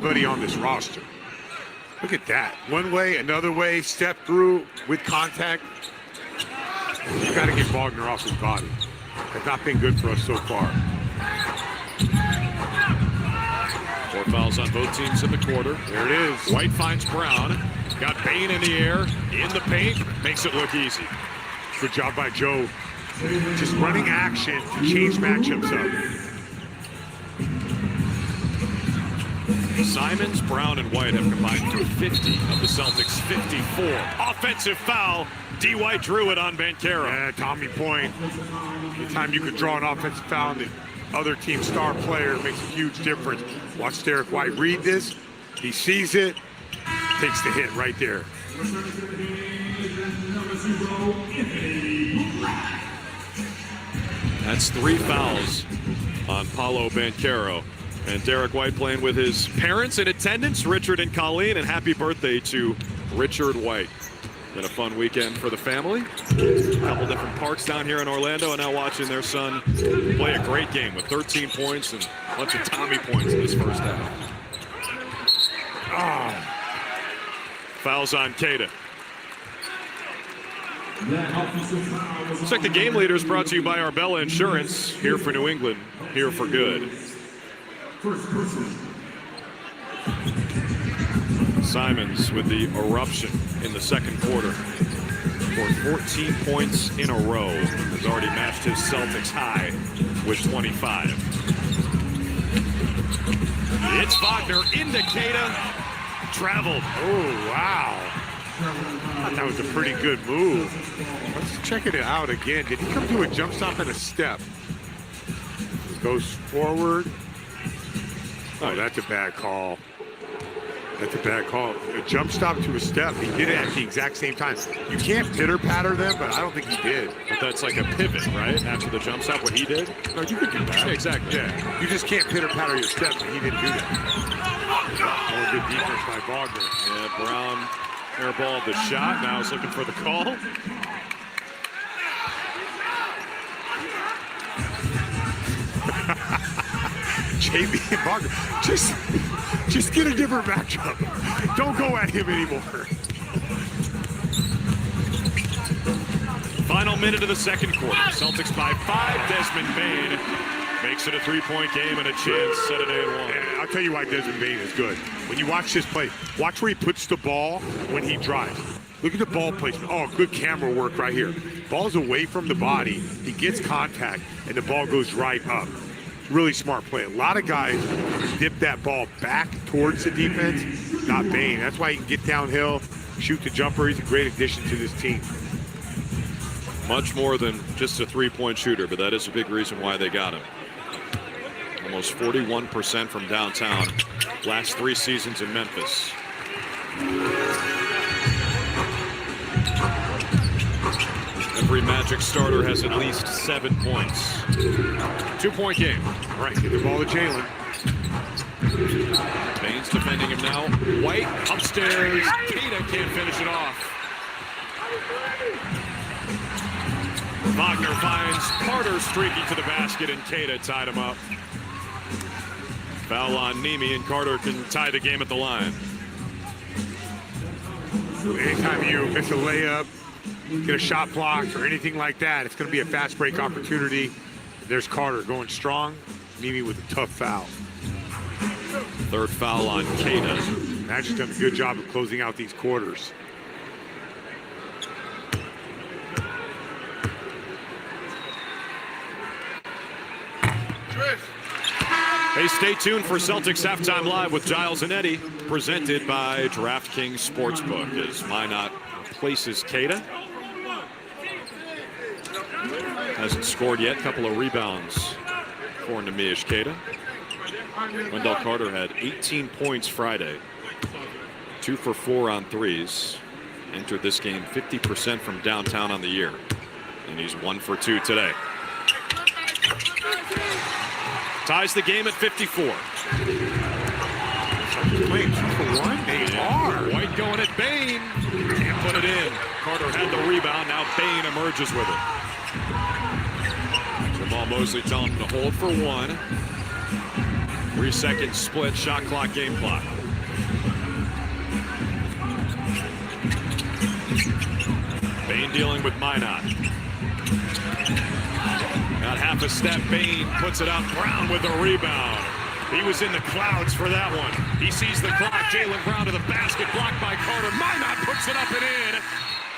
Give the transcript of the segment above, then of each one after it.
anybody on this roster. Look at that. One way, another way, step through with contact. You got to get Wagner off his body. That's not been good for us so far. 4 fouls on both teams in the quarter. There it is. White finds Brown. Got Bane in the air, in the paint, makes it look easy. Good job by Joe. Just running action to change matchups up. Simons, Brown, and White have combined for 50 of the Celtics' 54. Offensive foul. D. White drew it on Banchero. Yeah, Tommy Point. Anytime you could draw an offensive foul on the other team's star player, makes a huge difference. Watch Derek White read this. He sees it, takes the hit right there. That's 3 fouls on Paolo Banchero. And Derek White playing with his parents in attendance, Richard and Colleen, and happy birthday to Richard White. Been a fun weekend for the family. A couple different parks down here in Orlando, and now watching their son play a great game with 13 points and a bunch of Tommy points in this first half. Fouls on Queta. Looks like the game leader is brought to you by Arbella Insurance. Here for New England, here for good. Simons with the eruption in the second quarter. Scored 14 points in a row. Has already matched his Celtics high with 25. It's Wagner into Queta. Traveled. Oh, wow. I thought that was a pretty good move. Let's check it out again. Did he come to a jump stop and a step? Goes forward. Oh, that's a bad call. That's a bad call. A jump stop to a step. He did it at the exact same time. You can't pitter-patter them, but I don't think he did. But that's like a pivot, right? After the jump stop, what he did? No, you could do that. Yeah, exactly. Yeah. You just can't pitter-patter your steps, and he didn't do that. Oh, good defense by Wagner. Yeah, Brown airballed the shot. Now he's looking for the call. JB and Wagner, just get a different matchup. Don't go at him anymore. Final minute of the second quarter. Celtics by 5. Desmond Bane makes it a 3-point game and a chance. Set it 8-1. And I'll tell you why Desmond Bane is good. When you watch this play, watch where he puts the ball when he drives. Look at the ball placement. Oh, good camera work right here. Ball's away from the body. He gets contact, and the ball goes right up. Really smart play. A lot of guys dip that ball back towards the defense, not Bane. That's why he can get downhill, shoot the jumper. He's a great addition to this team. Much more than just a 3-point shooter, but that is a big reason why they got him. Almost 41% from downtown last 3 seasons in Memphis. Every Magic starter has at least 7 points. 2-point game. All right, get the ball to Jalen. Bane's defending him now. White upstairs. Queta can't finish it off. Wagner finds Carter streaking to the basket, and Queta tied him up. Foul on Nemi, and Carter can tie the game at the line. Anytime you miss a layup, get a shot blocked or anything like that, it's going to be a fast break opportunity. There's Carter going strong. Nemi with a tough foul. Third foul on Queta. Magic's done a good job of closing out these quarters. Hey, stay tuned for Celtics Halftime Live with Giles and Eddie, presented by DraftKings Sportsbook, as Minot places Queta. Hasn't scored yet. Couple of rebounds for Neemias Queta. Wendell Carter had 18 points Friday. 2 for 4 on threes. Entered this game 50% from downtown on the year. And he's 1 for 2 today. Ties the game at 54. Playing 2 for 1? They are. White going at Bane. Can't put it in. Carter had the rebound. Now Bane emerges with it. Jamal Mosley telling him to hold for 1. 3-second split, shot clock, game clock. Bain dealing with Minot. Got half a step. Bain puts it out. Brown with the rebound. He was in the clouds for that one. He sees the clock. Jaylen Brown to the basket. Blocked by Carter. Minot puts it up and in.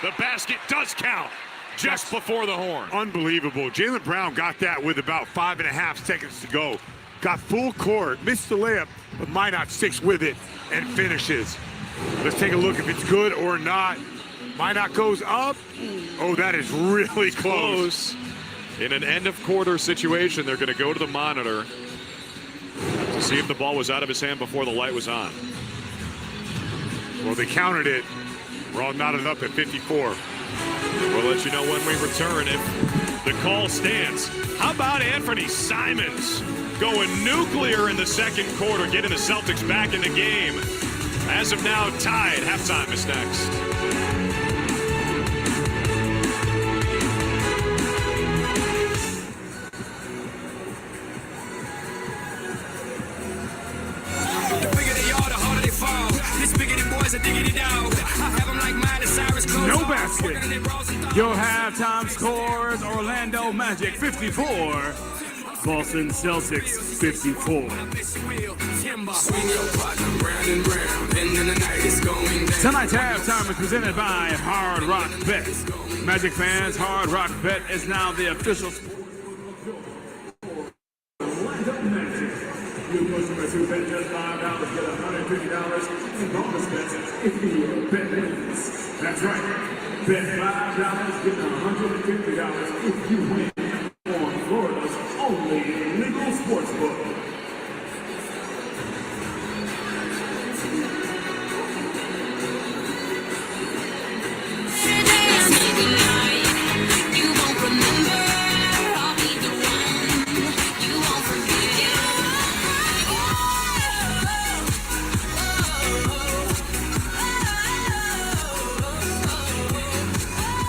The basket does count just before the horn. Unbelievable. Jaylen Brown got that with about 5.5 seconds to go. Got full court, missed the layup, but Minot sticks with it and finishes. Let's take a look if it's good or not. Minot goes up. Oh, that is really close. In an end of quarter situation, they're going to go to the monitor to see if the ball was out of his hand before the light was on. Well, they counted it. We're all knotted up at 54. We'll let you know when we return if the call stands. How about Anthony Simons going nuclear in the second quarter, getting the Celtics back in the game? As of now, tied. Halftime is next. No basket. Your halftime scores: Orlando Magic 54, Boston Celtics 54. Tonight's halftime is presented by Hard Rock Bet. Magic fans, Hard Rock Bet is now the official Orlando Magic. New customers who bet just $5 get $150 in bonus bets if you bet wins. That's right. Bet $5, get $150 if you win on Florida's only legal sports book.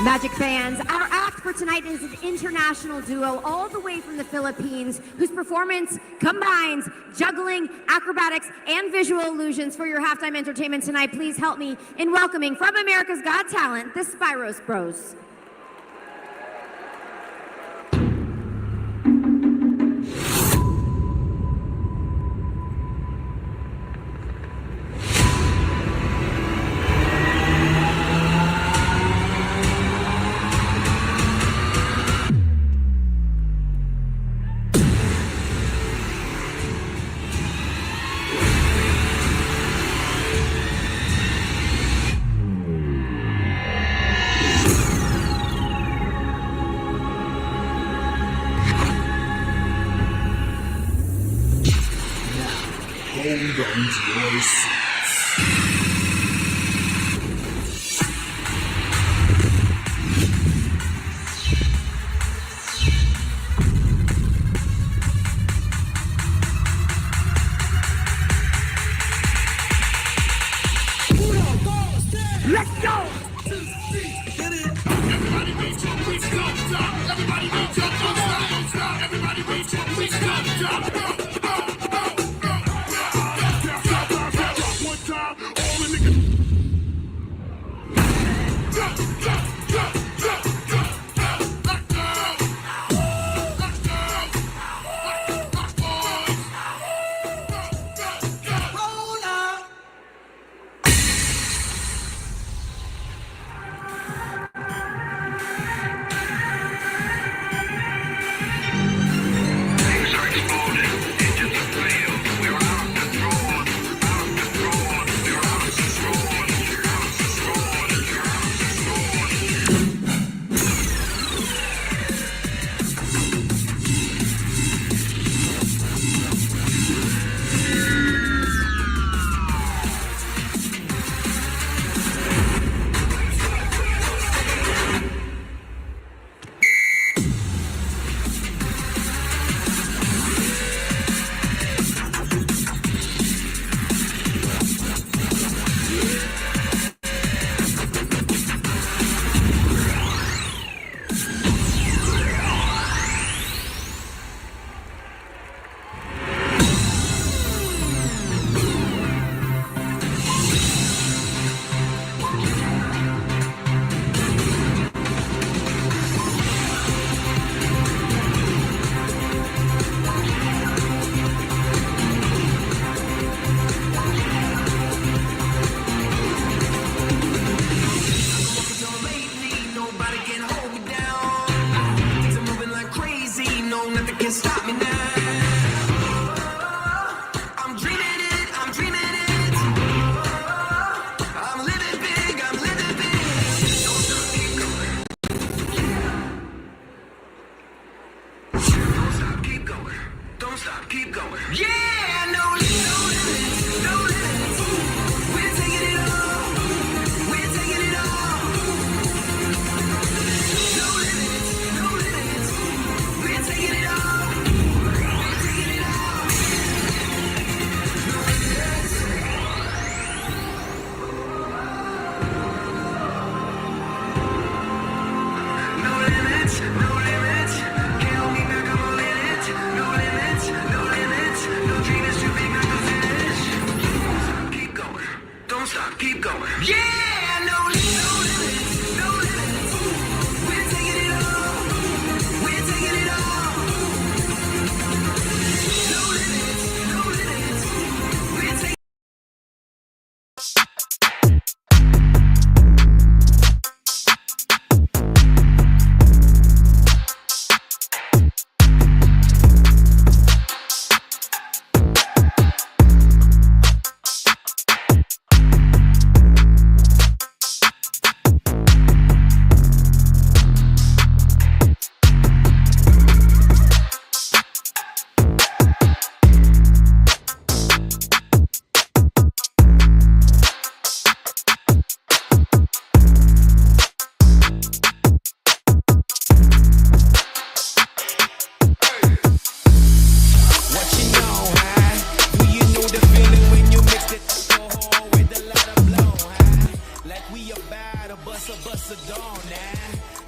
Magic fans, our act for tonight is an international duo all the way from the Philippines whose performance combines juggling, acrobatics, and visual illusions for your halftime entertainment tonight. Please help me in welcoming from America's Got Talent, the Spyros Bros. Hold on to your seats. Let's go! Everybody reach up, reach up, everybody reach up, everybody reach up, reach up. Search loaded. stop, keep going. Yeah, no limits, no limits. We're taking it all. We're taking it all. No limits, no limits. We're taking it all. We're taking it all. No limits. No limits, no limits. Can't hold me back, I'm all in it. No limits, no limits. No dream is too big, not to finish. Don't stop, keep going. Don't stop, keep going. Yeah, no limits, no limits. We're taking it all. We're taking it all. No limits, no limits. We're taking What you know, huh? Do you know the feeling when you mix it alcohol with a lot of blow, huh? Like we about to bust a dawn, nah.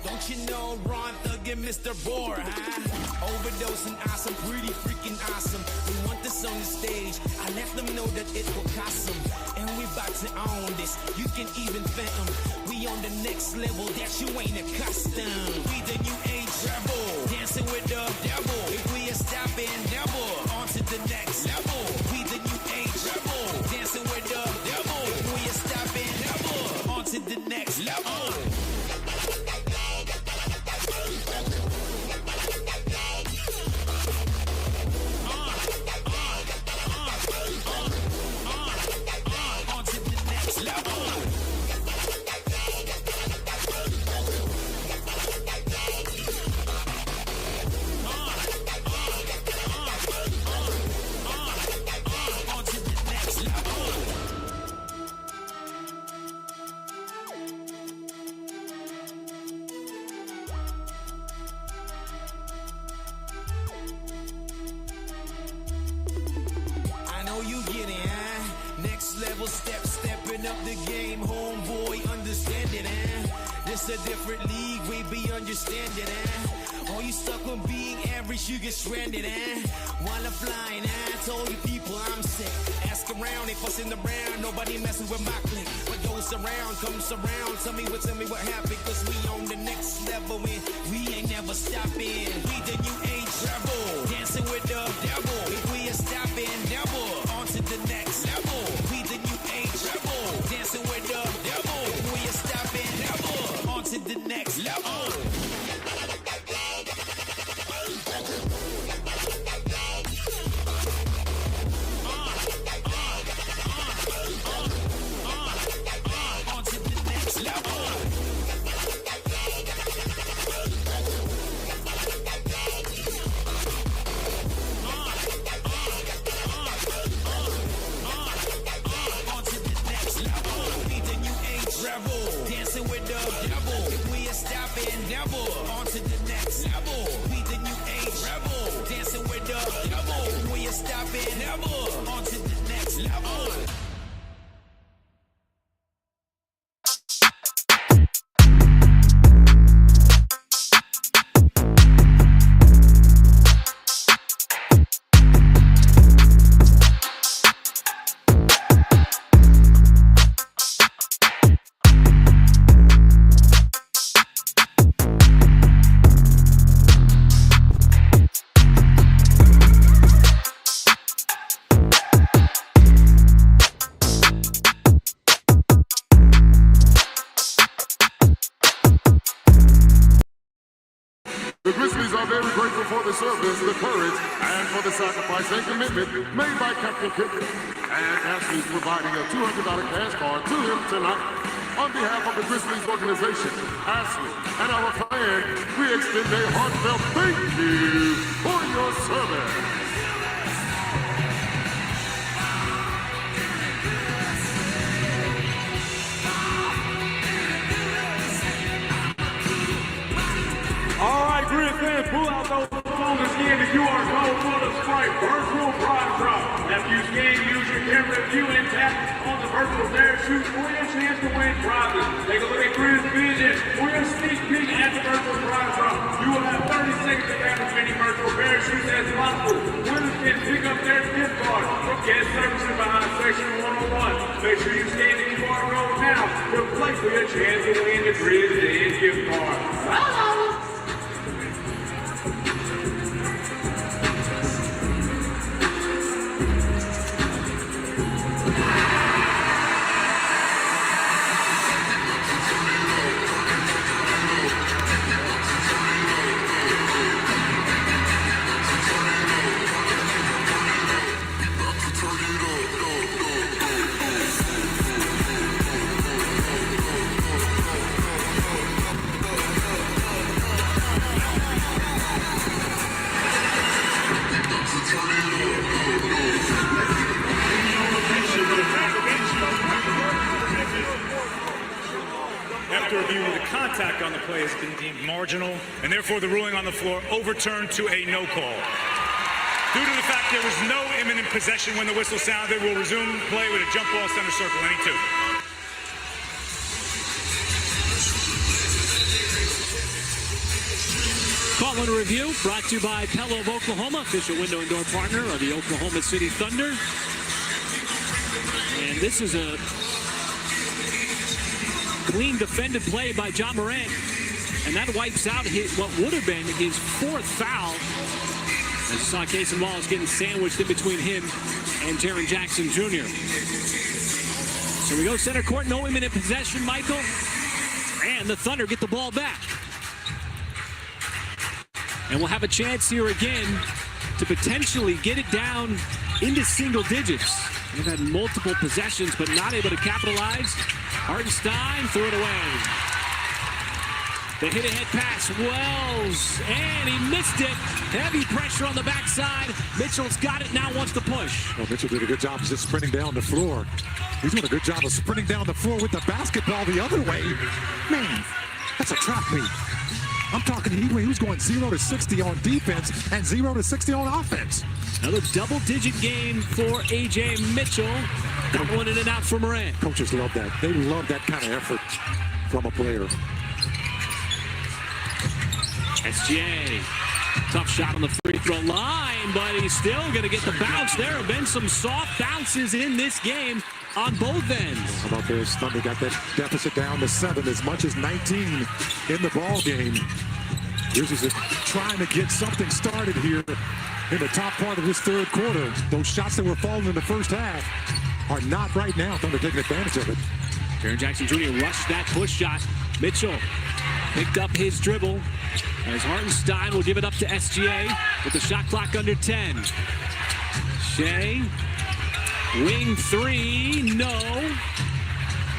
Don't you know Ron Thug and Mr. Boar, huh? Overdosing awesome, pretty freaking awesome. We want this on the stage. I let them know that it will cost them. And we about to own this. You can even phantom. We on the next level that you ain't accustomed. We the new age rebel, dancing with the devil. If we are stopping, never on to the next level. We the new age rebel, dancing with the devil. If we are stopping, never on to the next level. On to the next level. On to the next level. I know you get it, huh? Next level stepping up the game, homeboy, understand it, huh? This a different league, we be understand it, huh? All you stuck on being average, you get stranded, huh? Wanna fly, huh? Told you people I'm sick. Ask around, they fussing around, nobody messing with my clique. What goes around, comes around, tell me what happened, cause we on the next level, and we ain't never stopping. We the new age rebel, dancing with the devil. If we are stopping, never on to the next level. We the new age rebel, dancing with the devil. If we are stopping, never on to the next level. On to the next level. On to the next level. We the new age rebel, dancing with the devil. If we are stopping, never on to the next level. We the new age rebel, dancing with the devil. If we are stopping, never on to the next level. The Grizzlies are very grateful for the service, the courage, and for the sacrifice and commitment made by Captain Cook. And Ashley's providing a $200 cash card to him tonight. On behalf of the Grizzlies organization, Ashley, and our fans, we extend a heartfelt thank you for your service. virtual prize drop. After you scan, use your camera view and tap on the virtual parachute for your chance to win prizes. Take a look at Chris Vision for your sneak peek at the virtual prize drop. You will have 30 seconds to grab as many virtual parachutes as possible. Winners can pick up their gift card from guest services behind section 101. Make sure you scan the QR code now to play for your chance to win the Chris Vision gift card. After review, the contact on the play has been deemed marginal, and therefore the ruling on the floor overturned to a no call. Due to the fact there was no imminent possession when the whistle sounded, we'll resume play with a jump ball center circle, any two. Call and review brought to you by Pella of Oklahoma, official window and door partner of the Oklahoma City Thunder. And this is a clean defended play by Ja Morant, and that wipes out what would have been his fourth foul. As you saw, Cason Wallace getting sandwiched in between him and Jaren Jackson Jr. So we go center court, no imminent possession, Michael, and the Thunder get the ball back. And we'll have a chance here again to potentially get it down into single digits. They've had multiple possessions, but not able to capitalize. Hartenstein threw it away. The hit-ahead pass, Wells, and he missed it. Heavy pressure on the backside. Mitchell's got it, now wants to push. Well, Mitchell did a good job of just sprinting down the floor. He's doing a good job of sprinting down the floor with the basketball the other way. Man, that's a trap meet. I'm talking he was going 0 to 60 on defense and 0 to 60 on offense. Another double-digit game for A.J. Mitchell. One in and out for Morant. Coaches love that. They love that kind of effort from a player. SGA, tough shot on the free throw line, but he's still going to get the bounce. There have been some soft bounces in this game on both ends. How about this? Thunder got that deficit down to 7, as much as 19 in the ball game. Grizzlies are trying to get something started here in the top part of this third quarter. Those shots that were falling in the first half are not right now. Thunder taking advantage of it. Jaren Jackson Jr. rushed that push shot. Mitchell picked up his dribble as Hartenstein will give it up to SGA with the shot clock under 10. Shea, wing three, no.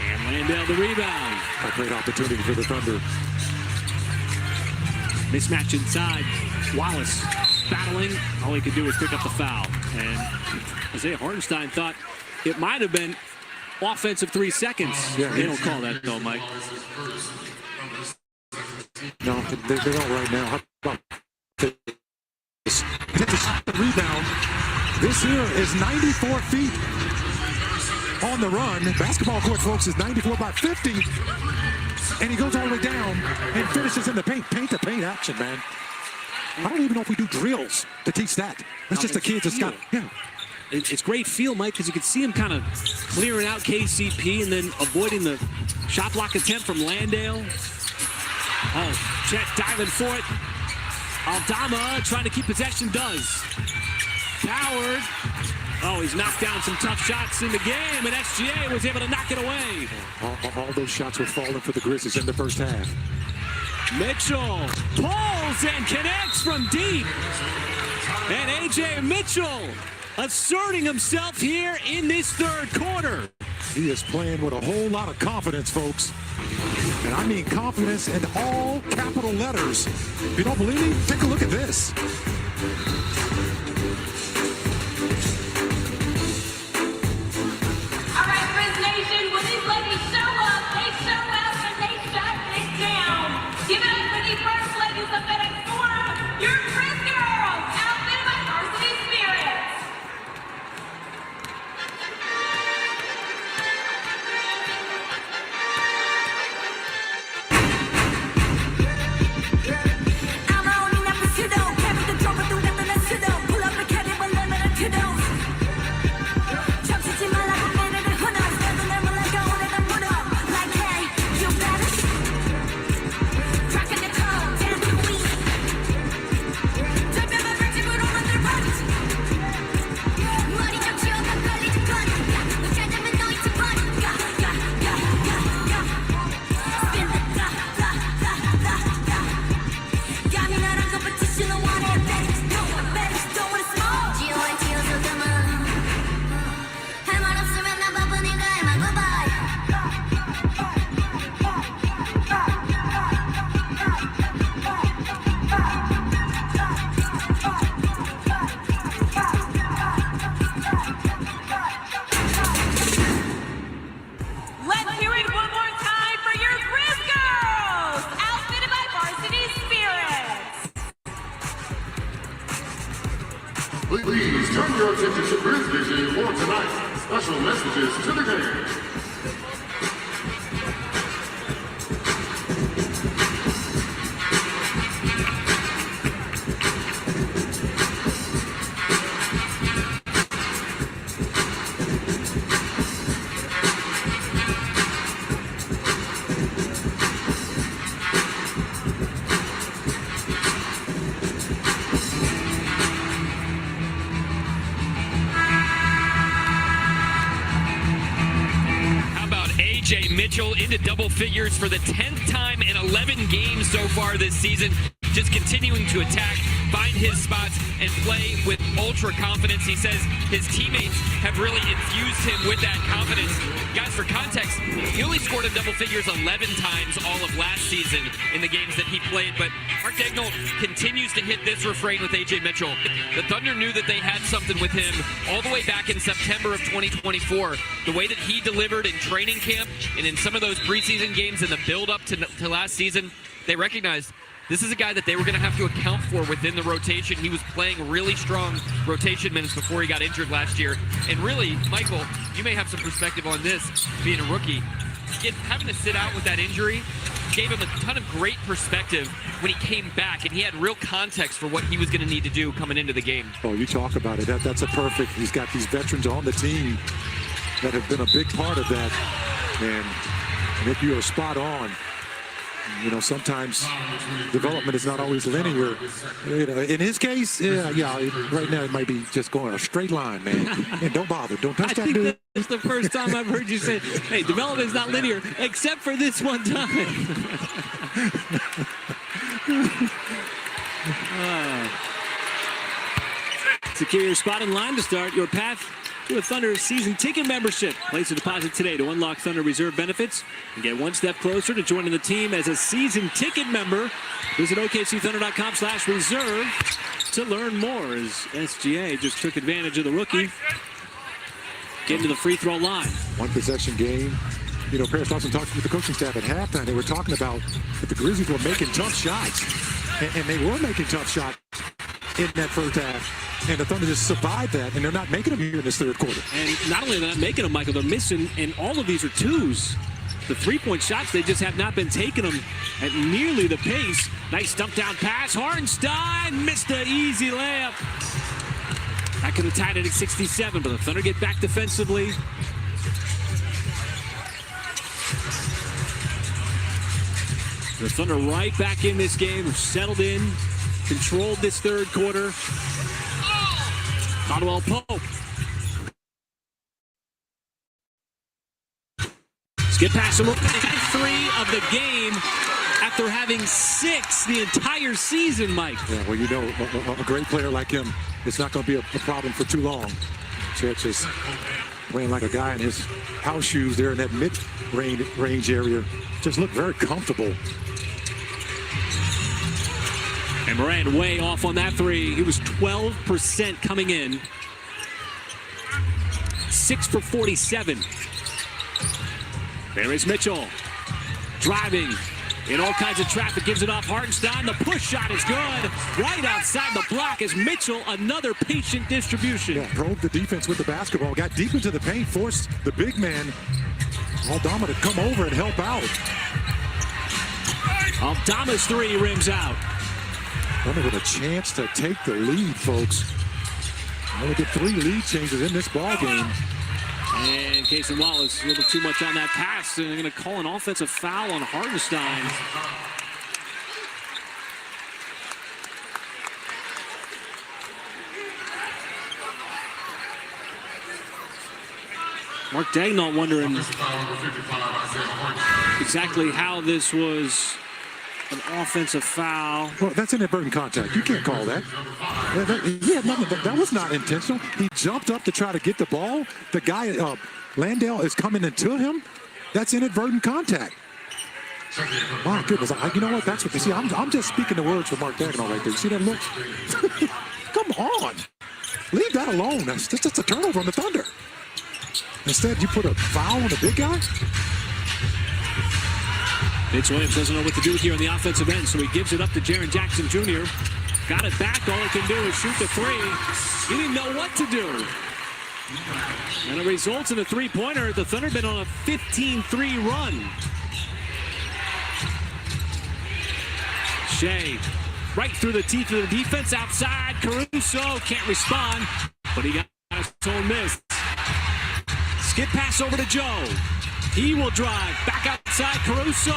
And Landale the rebound. A great opportunity for the Thunder. Mismatch inside. Wallace battling. All he could do was pick up the foul. And Isaiah Hartenstein thought it might have been offensive 3 seconds. Yeah, they don't call that though, Mike. No, they don't right now. How about this? The rebound. This here is 94 feet on the run. Basketball court, folks, is 94 by 50. And he goes all the way down and finishes in the paint. Paint-to-paint action, man. I don't even know if we do drills to teach that. That's just the kids that's got, yeah. It's great feel, Mike, because you can see him kind of clearing out KCP and then avoiding the shot block attempt from Landale. Oh, Chet diving for it. Aldama trying to keep possession, does. Howard. Oh, he's knocked down some tough shots in the game, and SGA was able to knock it away. All those shots were falling for the Grizzlies in the first half. Mitchell pulls and connects from deep. And A.J. Mitchell asserting himself here in this third quarter. He is playing with a whole lot of confidence, folks. And I mean confidence in all capital letters. If you don't believe me, take a look at this. All right, Grizz Nation, when these ladies show up, they show out and they shut it down. Give it up for the first ladies of FedEx Forum, your Grizz girls, outfitted by Varsity Spirit. Please turn your attention to Grizz for tonight's special messages to the game. Mitchell into double figures for the 10th time in 11 games so far this season. Just continuing to attack, find his spots, and play with ultra confidence. He says his teammates have really infused him with that confidence. Guys, for context, he only scored in double figures 11 times all of last season in the games that he played, but Mark Daigneault continues to hit this refrain with A.J. Mitchell. The Thunder knew that they had something with him all the way back in September of 2024. The way that he delivered in training camp and in some of those preseason games in the build-up to last season, they recognized this is a guy that they were going to have to account for within the rotation. He was playing really strong rotation minutes before he got injured last year. And really, Michael, you may have some perspective on this, being a rookie. Having to sit out with that injury gave him a ton of great perspective when he came back, and he had real context for what he was going to need to do coming into the game. Oh, you talk about it. That's a perfect. He's got these veterans on the team that have been a big part of that. And if you are spot on, you know, sometimes development is not always linear. You know, in his case, yeah, right now it might be just going a straight line, man. And don't bother. Don't touch that dude. It's the first time I've heard you say, hey, development is not linear, except for this one time. Secure your spot in line to start your path to a Thunder season ticket membership. Place a deposit today to unlock Thunder Reserve benefits and get one step closer to joining the team as a season ticket member. Visit OKCThunder.com/reserve to learn more, as SGA just took advantage of the rookie getting to the free throw line. One possession game. You know, Paris Lawson talked with the coaching staff at halftime. They were talking about that the Grizzlies were making tough shots, and they were making tough shots in that first half. And the Thunder just survived that, and they're not making them here in this third quarter. And not only are they not making them, Michael, they're missing, and all of these are twos. The three-point shots, they just have not been taking them at nearly the pace. Nice stump-down pass. Hartenstein missed the easy layup. That could have tied it at 67, but the Thunder get back defensively. The Thunder right back in this game. They've settled in, controlled this third quarter. Caldwell Pope. Skip past him. 3 of the game after having 6 the entire season, Mike. Yeah, well, you know, a great player like him, it's not going to be a problem for too long. Chet's just playing like a guy in his house shoes there in that mid-range area. Just looked very comfortable. And Morant way off on that 3. He was 12% coming in. 6 for 47. There is Mitchell. Driving in all kinds of traffic. Gives it off Hartenstein. The push shot is good. Right outside the block is Mitchell. Another patient distribution. Yeah, probed the defense with the basketball. Got deep into the paint. Forced the big man, Aldama, to come over and help out. Aldama's 3 rims out. Thunder with a chance to take the lead, folks. Only get 3 lead changes in this ball game. And Cason Wallace a little too much on that pass, and they're going to call an offensive foul on Hartenstein. Mark Daigneault wondering exactly how this was an offensive foul. Well, that's inadvertent contact. You can't call that. That was not intentional. He jumped up to try to get the ball. The guy, Landale, is coming into him. That's inadvertent contact. My goodness. You know what? That's what you see. I'm just speaking the words for Mark Daigneault right there. You see that look? Come on. Leave that alone. That's just a turnover on the Thunder. Instead, you put a foul on the big guy? Vince Williams doesn't know what to do here on the offensive end, so he gives it up to Jaren Jackson Jr. got it back. All he can do is shoot the three. He didn't know what to do. And it results in a three-pointer. The Thunder been on a 15-3 run. Shea right through the teeth of the defense outside. Caruso can't respond, but he got his own miss. Skip pass over to Joe. He will drive back outside. Caruso.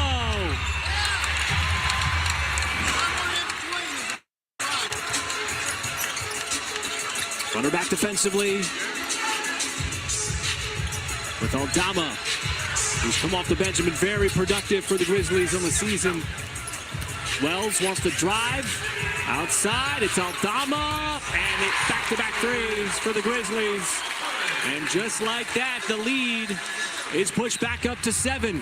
Thunder back defensively with Aldama, who's come off the bench and been very productive for the Grizzlies on the season. Wells wants to drive outside. It's Aldama, and it's back-to-back threes for the Grizzlies. And just like that, the lead is pushed back up to 7.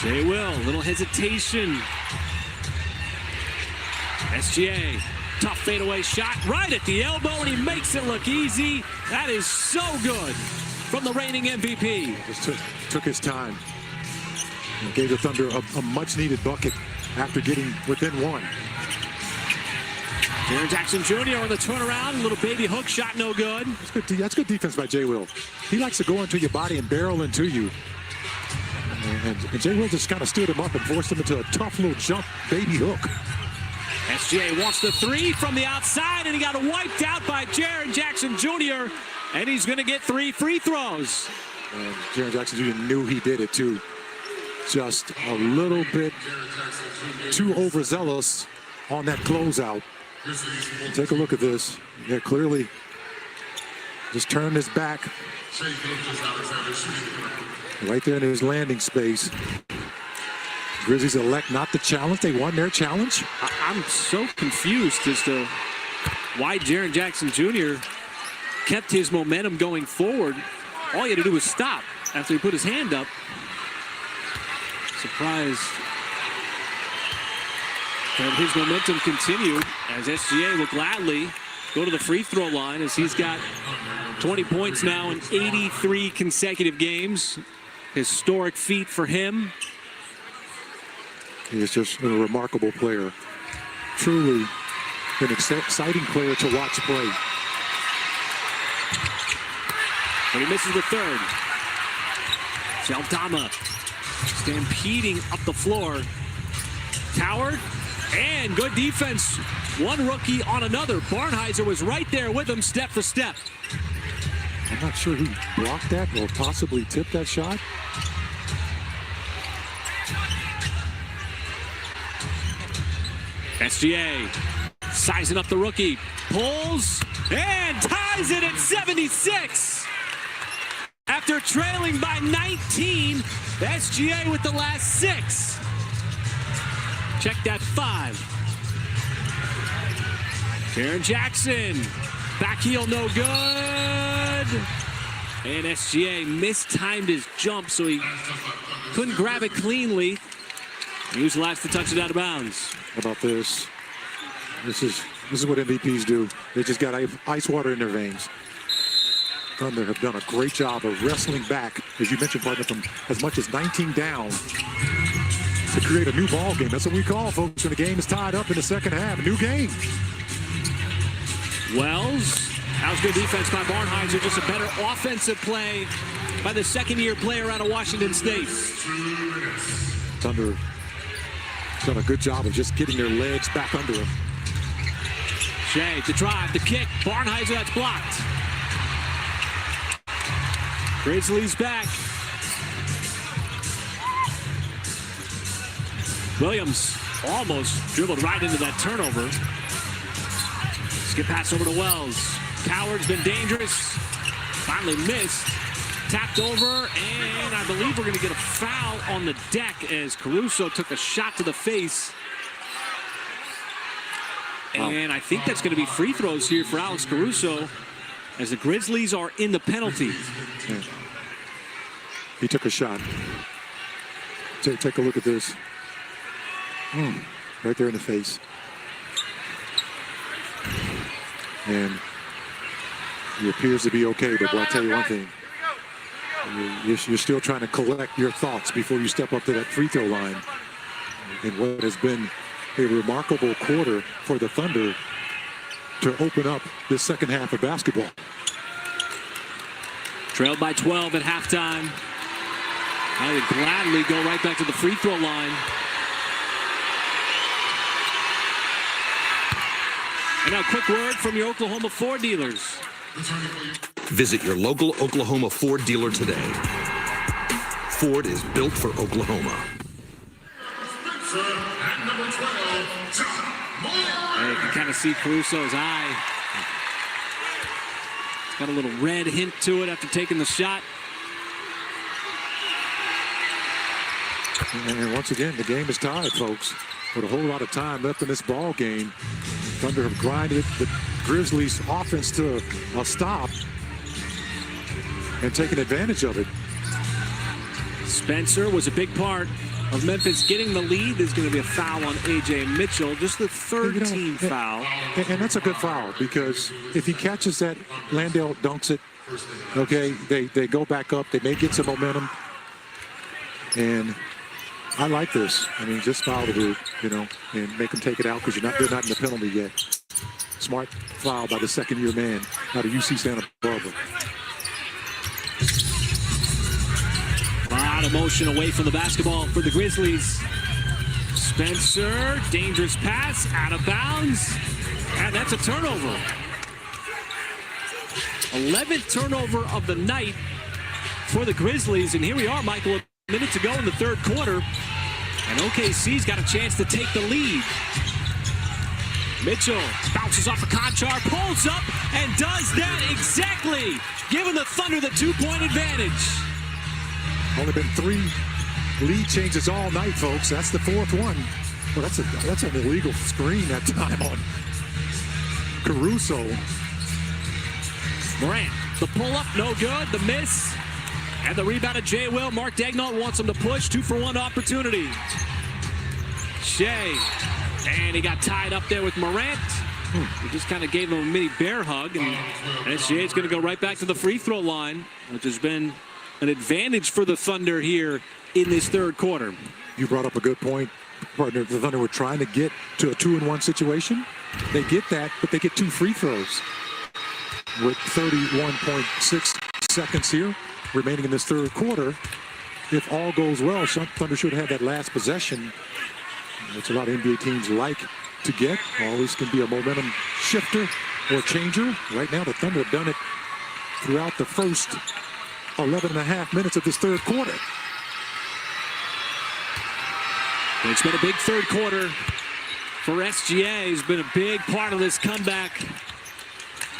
Jay Will, little hesitation. SGA, tough fadeaway shot right at the elbow, and he makes it look easy. That is so good from the reigning MVP. Just took his time. And gave the Thunder a much-needed bucket after getting within 1. Jaren Jackson Jr. on the turnaround. Little baby hook shot, no good. That's good defense by Jay Will. He likes to go into your body and barrel into you. And Jay Will just kind of stood him up and forced him into a tough little jump baby hook. SGA wants the three from the outside, and he got wiped out by Jaren Jackson Jr., and he's going to get 3 free throws. And Jaren Jackson Jr. knew he did it, too. Just a little bit too overzealous on that closeout. Take a look at this. Yeah, clearly just turned his back right there in his landing space. Grizzlies elect not to challenge. They won their challenge. I'm so confused as to why Jaren Jackson Jr. kept his momentum going forward. All he had to do was stop after he put his hand up. Surprised that his momentum continued as SGA will gladly go to the free throw line as he's got 20 points now in 83 consecutive games. Historic feat for him. He is just a remarkable player. Truly an exciting player to watch play. But he misses the third. Aldama stampeding up the floor. Coward, and good defense. One rookie on another. Barnhizer was right there with him step for step. I'm not sure who blocked that or possibly tipped that shot. SGA sizing up the rookie. Pulls and ties it at 76. After trailing by 19, SGA with the last 6. Check that 5. Jaren Jackson, back heel, no good. And SGA mistimed his jump, so he couldn't grab it cleanly. He was the last to touch it out of bounds. How about this? This is what MVPs do. They just got ice water in their veins. Thunder have done a great job of wrestling back, as you mentioned, partner, from as much as 19 down to create a new ball game. That's what we call, folks, when the game is tied up in the second half. A new game. Wells, that was good defense by Barnhizer. Just a better offensive play by the second-year player out of Washington State. Thunder has done a good job of just getting their legs back under him. Shea, the drive, the kick. Barnhizer, that's blocked. Grizzlies back. Williams almost dribbled right into that turnover. Skip pass over to Wells. Coward's been dangerous. Finally missed. Tapped over, and I believe we're going to get a foul on the deck as Caruso took a shot to the face. And I think that's going to be free throws here for Alex Caruso as the Grizzlies are in the penalty. Yeah. He took a shot. Take a look at this. Right there in the face. And he appears to be okay, but I'll tell you one thing. You're still trying to collect your thoughts before you step up to that free throw line. And what has been a remarkable quarter for the Thunder to open up this second half of basketball. Trailed by 12 at halftime. I would gladly go right back to the free throw line. And now a quick word from your Oklahoma Ford dealers. Visit your local Oklahoma Ford dealer today. Ford is built for Oklahoma. And you can kind of see Caruso's eye. It's got a little red hint to it after taking the shot. And once again, the game is tied, folks. With a whole lot of time left in this ball game. Thunder have grinded the Grizzlies' offense to a stop and taken advantage of it. Spencer was a big part of Memphis getting the lead. There's going to be a foul on A.J. Mitchell, just the third team foul. And that's a good foul because if he catches that, Landale dunks it. Okay, they go back up. They may get some momentum. And I like this. I mean, just foul the group, you know, and make them take it out because they're not in the penalty yet. Smart foul by the second-year man out of UC Santa Barbara. A lot of motion away from the basketball for the Grizzlies. Spencer, dangerous pass, out of bounds, and that's a turnover. 11th turnover of the night for the Grizzlies, and here we are, Michael, a minute to go in the third quarter, and OKC's got a chance to take the lead. Mitchell bounces off a Conchar, pulls up, and does that exactly, giving the Thunder the 2-point advantage. Only been 3 lead changes all night, folks. That's the 4th one. Well, that's an illegal screen that time on Caruso. Morant, the pull-up, no good. The miss, and the rebound of Jay Will. Mark Daigneault wants him to push. 2-for-1 opportunity. Shea, and he got tied up there with Morant. He just kind of gave him a mini bear hug, and SGA is going to go right back to the free throw line, which has been an advantage for the Thunder here in this third quarter. You brought up a good point, partner. The Thunder were trying to get to a 2-and-1 situation. They get that, but they get 2 free throws with 31.6 seconds here remaining in this third quarter. If all goes well, Thunder should have that last possession, which a lot of NBA teams like to get. Always can be a momentum shifter or changer. Right now, the Thunder have done it throughout the first 11.5 minutes of this third quarter. It's been a big third quarter for SGA. He's been a big part of this comeback.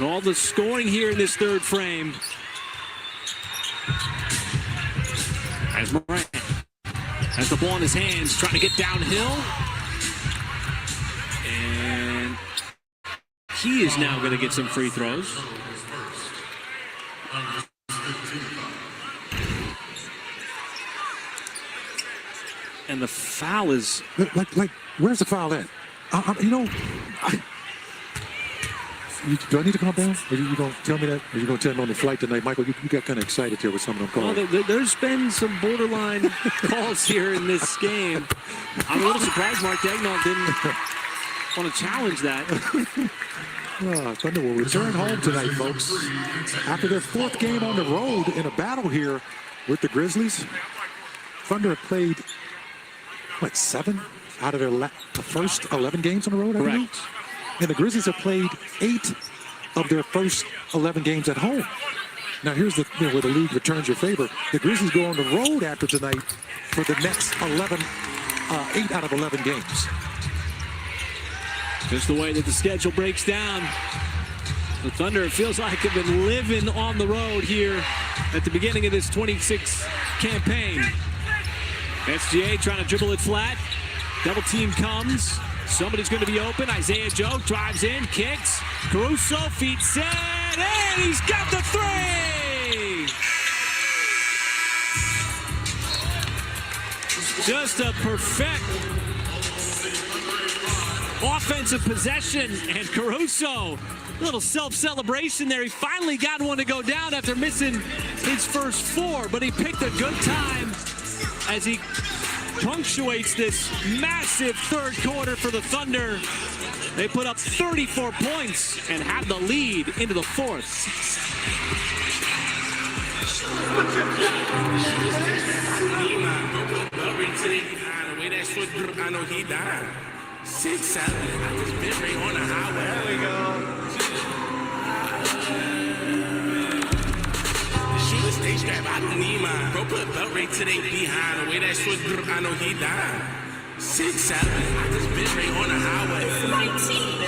All the scoring here in this third frame. As Morant has the ball in his hands, trying to get downhill. And he is now going to get some free throws. And the foul is... Like where's the foul at? Do I need to calm down? Or you going to tell me that? Or you going to tell me on the flight tonight? Michael, you got kind of excited here with some of them calls. Well, there's been some borderline calls here in this game. I'm a little surprised Mark Daigneault didn't want to challenge that. Thunder will return home tonight, folks. After their 4th game on the road in a battle here with the Grizzlies, Thunder have played, 7 out of their first 11 games on the road? Correct. And the Grizzlies have played 8 of their first 11 games at home. Now here's where the league returns your favor. The Grizzlies go on the road after tonight for the next 8 out of 11 games. Just the way that the schedule breaks down. The Thunder, it feels like, have been living on the road here at the beginning of this 26 campaign. SGA trying to dribble it flat. Double team comes. Somebody's going to be open. Isaiah Joe drives in, kicks. Caruso, feet set, and he's got the 3! Just a perfect offensive possession, and Caruso, a little self-celebration there. He finally got one to go down after missing his first 4, but he picked a good time as he punctuates this massive third quarter for the Thunder. They put up 34 points and have the lead into the fourth. I know he died. 6'7", I just been right on the highway. There we go. The shooter stay strapped, I don't need mine. Bro, put a belt right to they behind. The way that switch, I know he died. 6'7", I just been right on the highway. My team.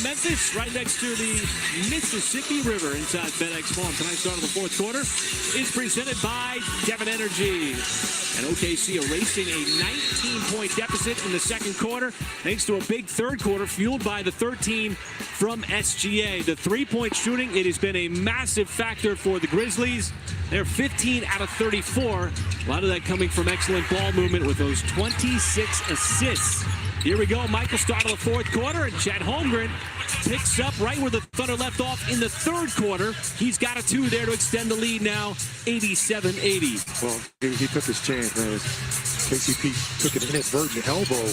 Memphis, right next to the Mississippi River inside FedEx Forum. Tonight's start of the fourth quarter is presented by Devon Energy. And OKC erasing a 19-point deficit in the second quarter thanks to a big third quarter fueled by the 13 from SGA. The three-point shooting, it has been a massive factor for the Grizzlies. They're 15 out of 34. A lot of that coming from excellent ball movement with those 26 assists. Here we go, Michael, start of the fourth quarter, and Chet Holmgren picks up right where the Thunder left off in the third quarter. He's got a two there to extend the lead now, 87-80. Well, he took his chance, man. KCP took an inadvertent elbow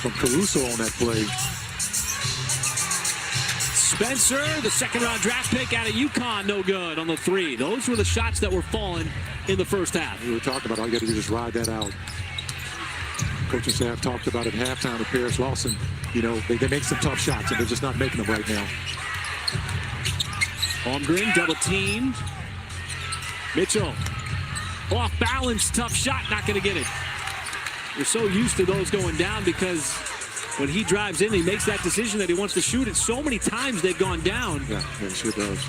from Caruso on that play. Spencer, the second-round draft pick out of UConn, no good on the three. Those were the shots that were falling in the first half. We were talking about all you got to do is ride that out. Coaching staff talked about at halftime with Paris Lawson. You know, they make some tough shots, and they're just not making them right now. Holmgren double teamed. Mitchell, off balance, tough shot, not going to get it. You're so used to those going down because when he drives in, he makes that decision that he wants to shoot it. So many times they've gone down. Yeah, he sure does.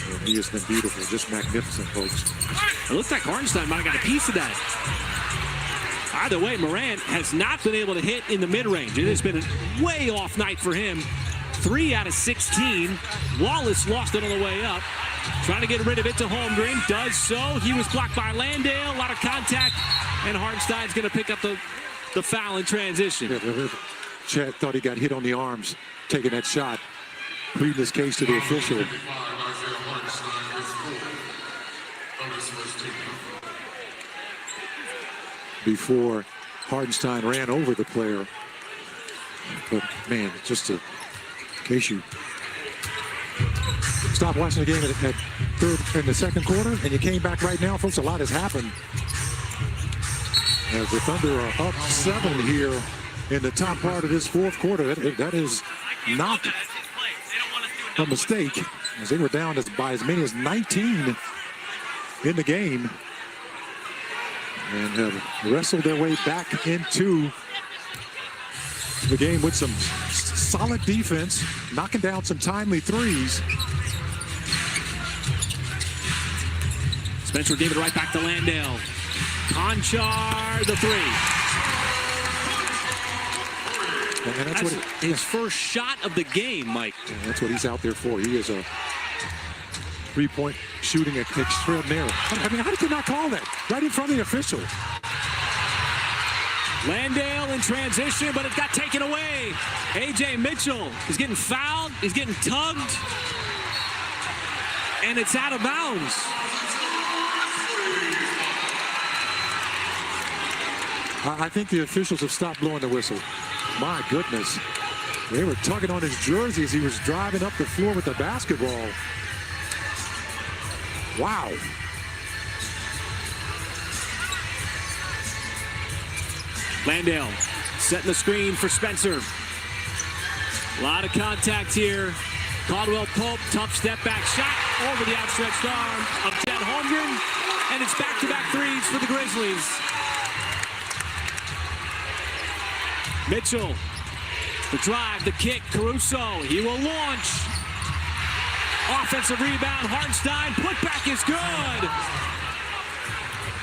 And he has been beautiful, just magnificent, folks. It looks like Hartenstein might have got a piece of that. Either way, Morant has not been able to hit in the mid-range. It has been a way off night for him. 3 out of 16. Wallace lost it on the way up. Trying to get rid of it to Holmgren. Does so. He was blocked by Landale. A lot of contact. And Hartenstein's going to pick up the foul in transition. Yeah, Chet thought he got hit on the arms taking that shot. Pleading his case to the official. Before Hartenstein ran over the player. But, man, just in case you stop watching the game at third in the second quarter and you came back right now, folks, a lot has happened. As the Thunder are up 7 here in the top part of this fourth quarter. That is not a mistake, as they were down by as many as 19 in the game. And have wrestled their way back into the game with some solid defense, knocking down some timely threes. Spencer gave it right back to Landale. Conchar, the three. And that's what his first shot of the game, Mike. That's what he's out there for. He is a three-point shooting extraordinaire. I mean, how did you not call that? Right in front of the official. Landale in transition, but it got taken away. A.J. Mitchell is getting fouled. He's getting tugged. And it's out of bounds. I think the officials have stopped blowing the whistle. My goodness. They were tugging on his jersey as he was driving up the floor with the basketball. Wow. Landale setting the screen for Spencer. A lot of contact here. Caldwell Pope, tough step back shot over the outstretched arm of Chet Holmgren. And it's back-to-back threes for the Grizzlies. Mitchell, the drive, the kick, Caruso, he will launch. Offensive rebound, Hartenstein, putback is good.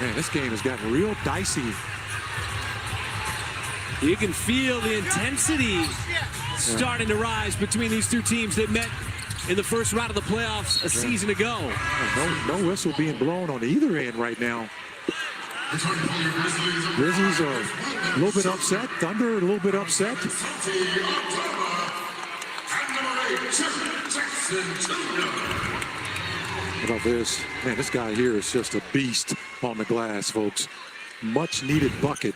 Man, this game has gotten real dicey. You can feel the intensity starting to rise between these two teams that met in the first round of the playoffs a season ago. No whistle being blown on either end right now. Grizzlies are a little bit upset. Thunder a little bit upset. How about this? Man, this guy here is just a beast on the glass, folks. Much needed bucket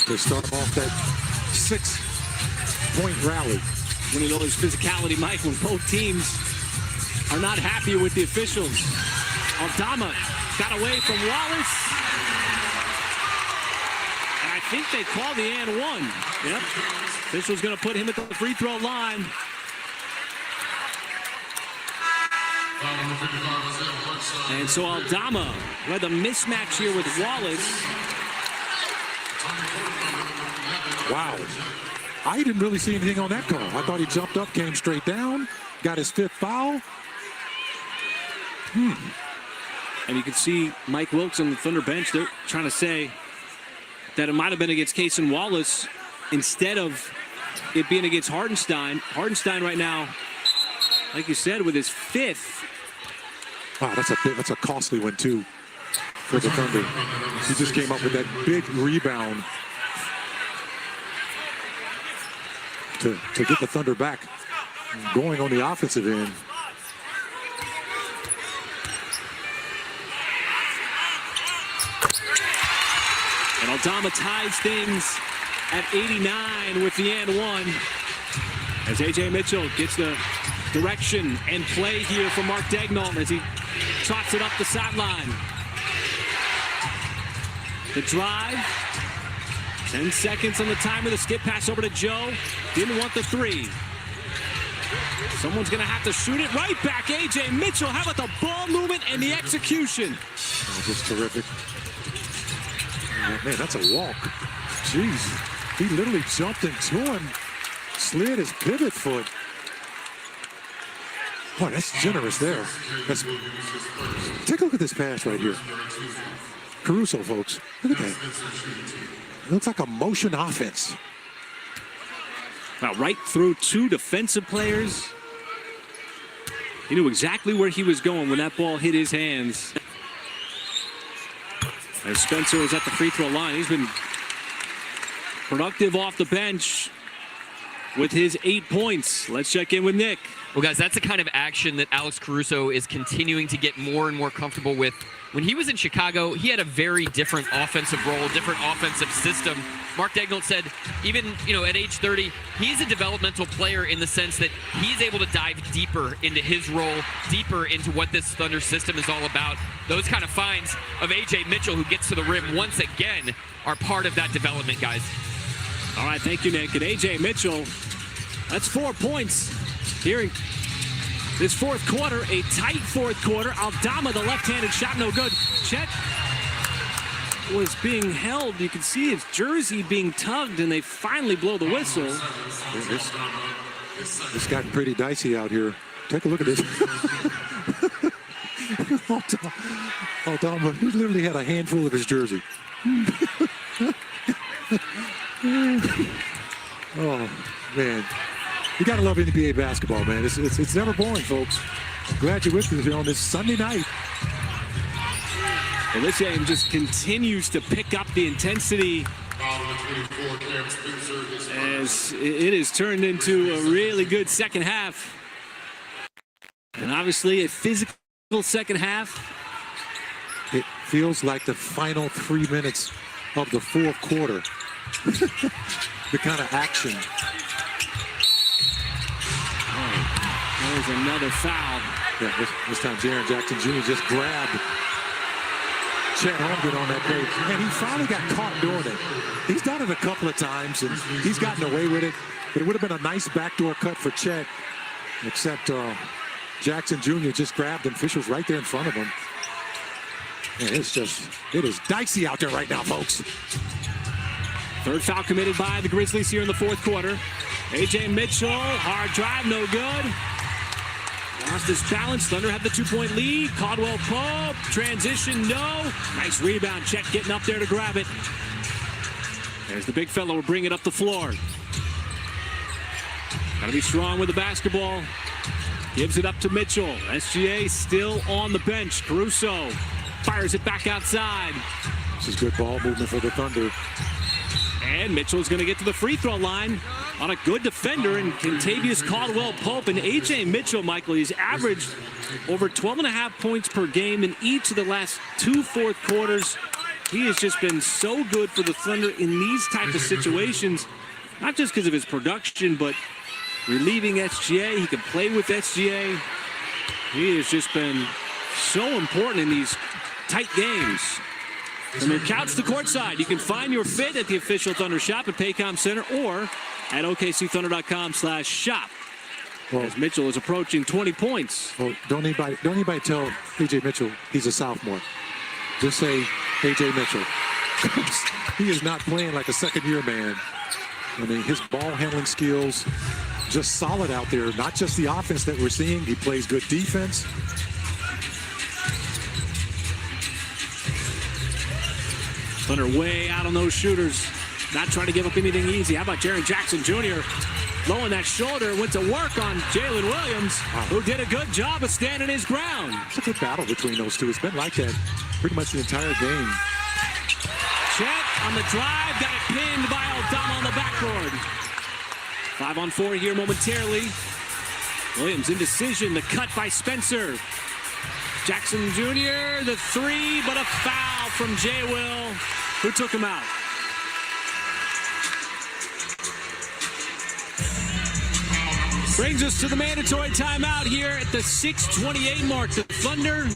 to start off that 6-point rally. When you know there's physicality, Mike, when both teams are not happy with the officials. Aldama got away from Wallace. And I think they called the and one. Yep. Official's going to put him at the free throw line. And so Aldama, who had the mismatch here with Wallace. Wow. I didn't really see anything on that call. I thought he jumped up, came straight down, got his 5th foul. And you can see Mike Wilkes on the Thunder bench. They're trying to say that it might have been against Cason Wallace instead of it being against Hartenstein. Hartenstein right now, like you said, with his 5th. Wow, that's a costly one, too, for the Thunder. He just came up with that big rebound to get the Thunder back going on the offensive end. And Aldama ties things at 89 with the and one. As A.J. Mitchell gets the direction and play here for Mark Daigneault as he trots it up the sideline. The drive. 10 seconds on the timer. The skip pass over to Joe. Didn't want the three. Someone's going to have to shoot it right back. A.J. Mitchell, how about the ball movement and the execution? Oh, just terrific. Oh, man, that's a walk. Jeez. He literally jumped into him, slid his pivot foot. Boy, that's generous there. Take a look at this pass right here. Caruso, folks. Look at that. It looks like a motion offense. Now, right through 2 defensive players. He knew exactly where he was going when that ball hit his hands. As Spencer is at the free throw line, he's been productive off the bench with his 8 points. Let's check in with Nick. Well, guys, that's the kind of action that Alex Caruso is continuing to get more and more comfortable with. When he was in Chicago, he had a very different offensive role, different offensive system. Mark Daigneault said, even at age 30, he's a developmental player in the sense that he's able to dive deeper into his role, deeper into what this Thunder system is all about. Those kind of finds of A.J. Mitchell, who gets to the rim once again, are part of that development, guys. All right, thank you, Nick. And A.J. Mitchell, that's 4 points here in this fourth quarter, a tight fourth quarter. Aldama, the left-handed shot, no good. Chet was being held. You can see his jersey being tugged, and they finally blow the whistle. It's gotten pretty dicey out here. Take a look at this. Aldama, he literally had a handful of his jersey. Oh, man. You got to love NBA basketball, man. It's never boring, folks. Glad you're with me on this Sunday night. And this game just continues to pick up the intensity as it has turned into a really good second half. And obviously a physical second half. It feels like the final 3 minutes of the fourth quarter. The kind of action. There's another foul. Yeah, this time Jaren Jackson Jr. just grabbed Chet Holmgren on that page, and he finally got caught doing it. He's done it a couple of times, and he's gotten away with it. But it would have been a nice backdoor cut for Chet, except Jackson Jr. just grabbed him. Fisher's right there in front of him. And it is dicey out there right now, folks. Third foul committed by the Grizzlies here in the fourth quarter. A.J. Mitchell, hard drive, no good. Lost his balance. Thunder have the 2-point lead. Caldwell Pope, transition, no. Nice rebound. Chet getting up there to grab it. There's the big fella will bring it up the floor. Got to be strong with the basketball. Gives it up to Mitchell. SGA still on the bench. Caruso fires it back outside. This is good ball movement for the Thunder. And Mitchell's going to get to the free throw line on a good defender in Kentavious Caldwell-Pope. And A.J. Mitchell, Michael, he's averaged over 12.5 points per game in each of the last 2 fourth quarters. He has just been so good for the Thunder in these type of situations, not just because of his production, but relieving SGA. He can play with SGA. He has just been so important in these tight games. From your couch to courtside, you can find your fit at the official Thunder shop at Paycom Center or at OKCThunder.com/shop. Well, as Mitchell is approaching 20 points. Well, don't anybody tell A.J. Mitchell he's a sophomore. Just say A.J. Mitchell. He is not playing like a second-year man. I mean, his ball handling skills just solid out there. Not just the offense that we're seeing. He plays good defense. Thunder way out on those shooters. Not trying to give up anything easy. How about Jaren Jackson Jr. Lowering that shoulder, went to work on Jalen Williams, who did a good job of standing his ground. It's a good battle between those two. It's been like that pretty much the entire game. Chet on the drive, got it pinned by Aldama on the backboard. 5-on-4 here momentarily. Williams indecision, the cut by Spencer. Jackson Jr., the three, but a foul from Jay Will, who took him out. Brings us to the mandatory timeout here at the 6:28 mark. The Thunder,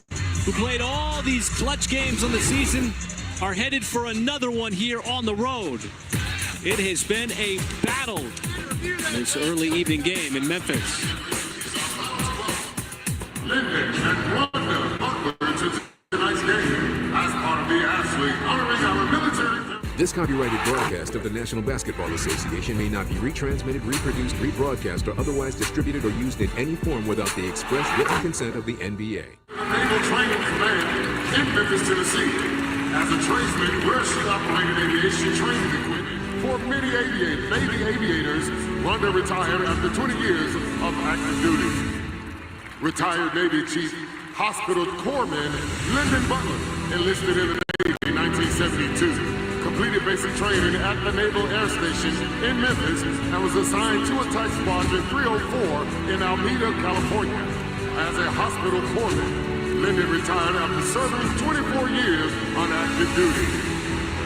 who played all these clutch games on the season, are headed for another one here on the road. It has been a battle this early evening game in Memphis. Linden and Wanda Butler to tonight's game as part of the athlete honoring our military. This copyrighted broadcast of the National Basketball Association may not be retransmitted, reproduced, rebroadcast, or otherwise distributed or used in any form without the express written consent of the NBA. Naval Training Command in Memphis, Tennessee. As a tradesman, where she operated aviation training equipment for many Navy aviators, Wanda retired after 20 years of active duty. Retired Navy Chief Hospital Corpsman Lyndon Butler enlisted in the Navy in 1972. Completed basic training at the Naval Air Station in Memphis and was assigned to Attack Squadron 304 in Alameda, California. As a hospital corpsman, Lyndon retired after serving 24 years on active duty.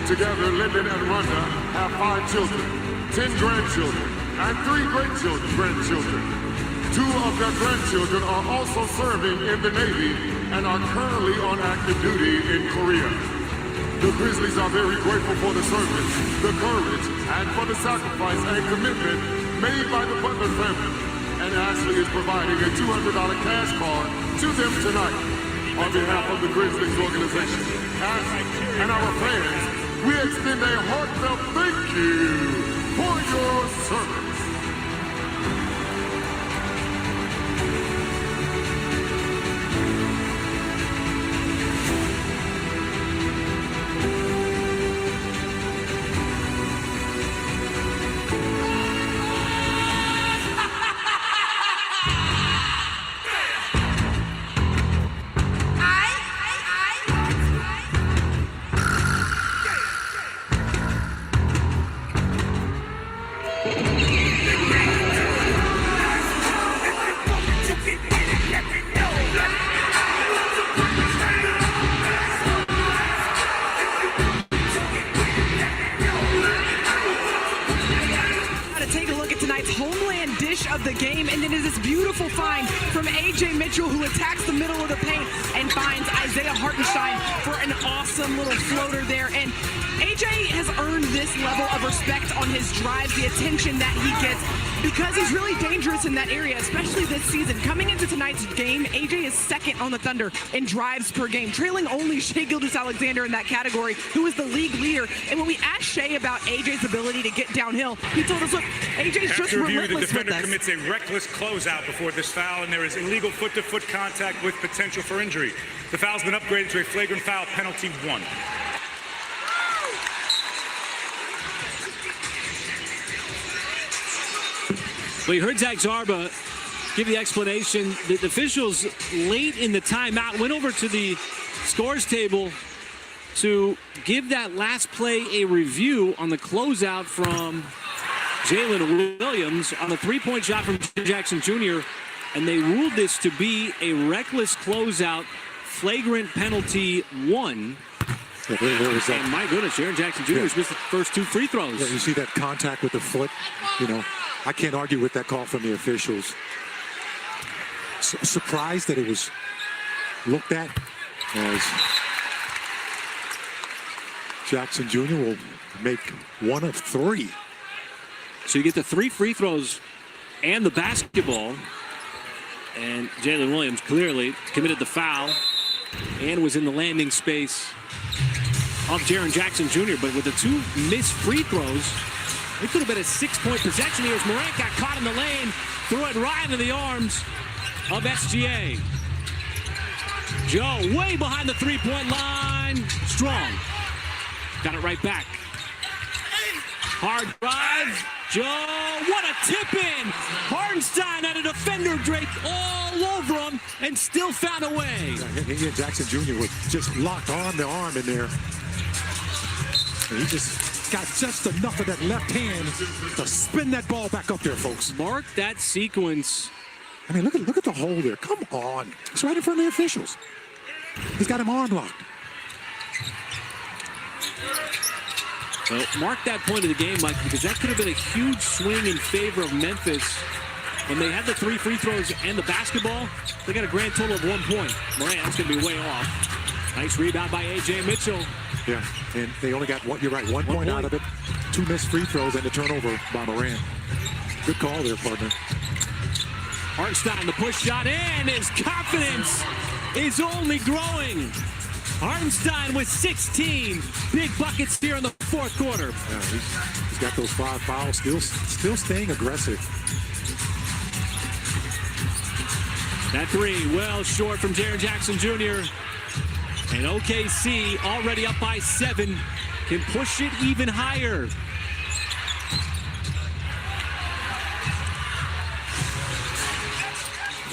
Together, Lyndon and Rhonda have 5 children, 10 grandchildren, and 3 grandchildren. 2 of their grandchildren are also serving in the Navy and are currently on active duty in Korea. The Grizzlies are very grateful for the service, the courage, and for the sacrifice and commitment made by the Butler family. And Ashley is providing a $200 cash card to them tonight. On behalf of the Grizzlies organization, Ashley, and our fans, we extend a heartfelt thank you for your service. beautiful find from A.J. Mitchell, who attacks the middle of the paint and finds Isaiah Hartenstein for an awesome little floater there. And A.J. has earned this level of respect on his drives, the attention that he gets, because he's really dangerous in that area, especially this season. Coming into tonight's game, A.J. is second on the Thunder in drives per game, trailing only Shai Gilgeous-Alexander in that category, who is the league leader. And when we asked Shai about A.J.'s ability to get downhill, he told us, look, A.J.'s just After review, the relentless with defender us. commits a reckless closeout before this foul, and there is illegal foot-to-foot contact with potential for injury. The foul's been upgraded to a flagrant foul, penalty 1. Well, you heard Zach Zarba give the explanation. The officials late in the timeout went over to the scores table to give that last play a review on the closeout from Jalen Williams on the three-point shot from Jackson Jr., and they ruled this to be a reckless closeout, flagrant penalty 1. Yeah, there was that. And my goodness, Jaren Jackson Jr. has missed the first 2 free throws. Yeah, you see that contact with the foot? You know, I can't argue with that call from the officials. Surprised that it was looked at as Jackson Jr. will make 1 of 3. So you get the 3 free throws and the basketball. And Jalen Williams clearly committed the foul and was in the landing space of Jaren Jackson Jr. But with the 2 missed free throws, it could have been a 6-point possession here as Morant got caught in the lane, threw it right into the arms of SGA. Joe way behind the 3-point line. Strong. Got it right back. Hard drive. Joe, what a tip-in. Hartenstein had a defender Drake all over him and still found a way. Yeah, Jackson Jr. was just locked arm to arm in there. And he just got just enough of that left hand to spin that ball back up there, folks. Mark that sequence. I mean, look at the hole there. Come on. It's right in front of the officials. He's got him arm locked. Well, mark that point of the game, Mike, because that could have been a huge swing in favor of Memphis. When they had the 3 free throws and the basketball, they got a grand total of 1 point. Morant, that's going to be way off. Nice rebound by A.J. Mitchell. Yeah, and they only got, you're right, 1 point out of it. 2 missed free throws and a turnover by Morant. Good call there, partner. Hartenstein, the push shot in. His confidence is only growing. Hartenstein with 16 big buckets here in the 4th quarter. Yeah, he's got those 5 fouls, still staying aggressive. That 3 well short from Jaren Jackson Jr. And OKC already up by 7 can push it even higher.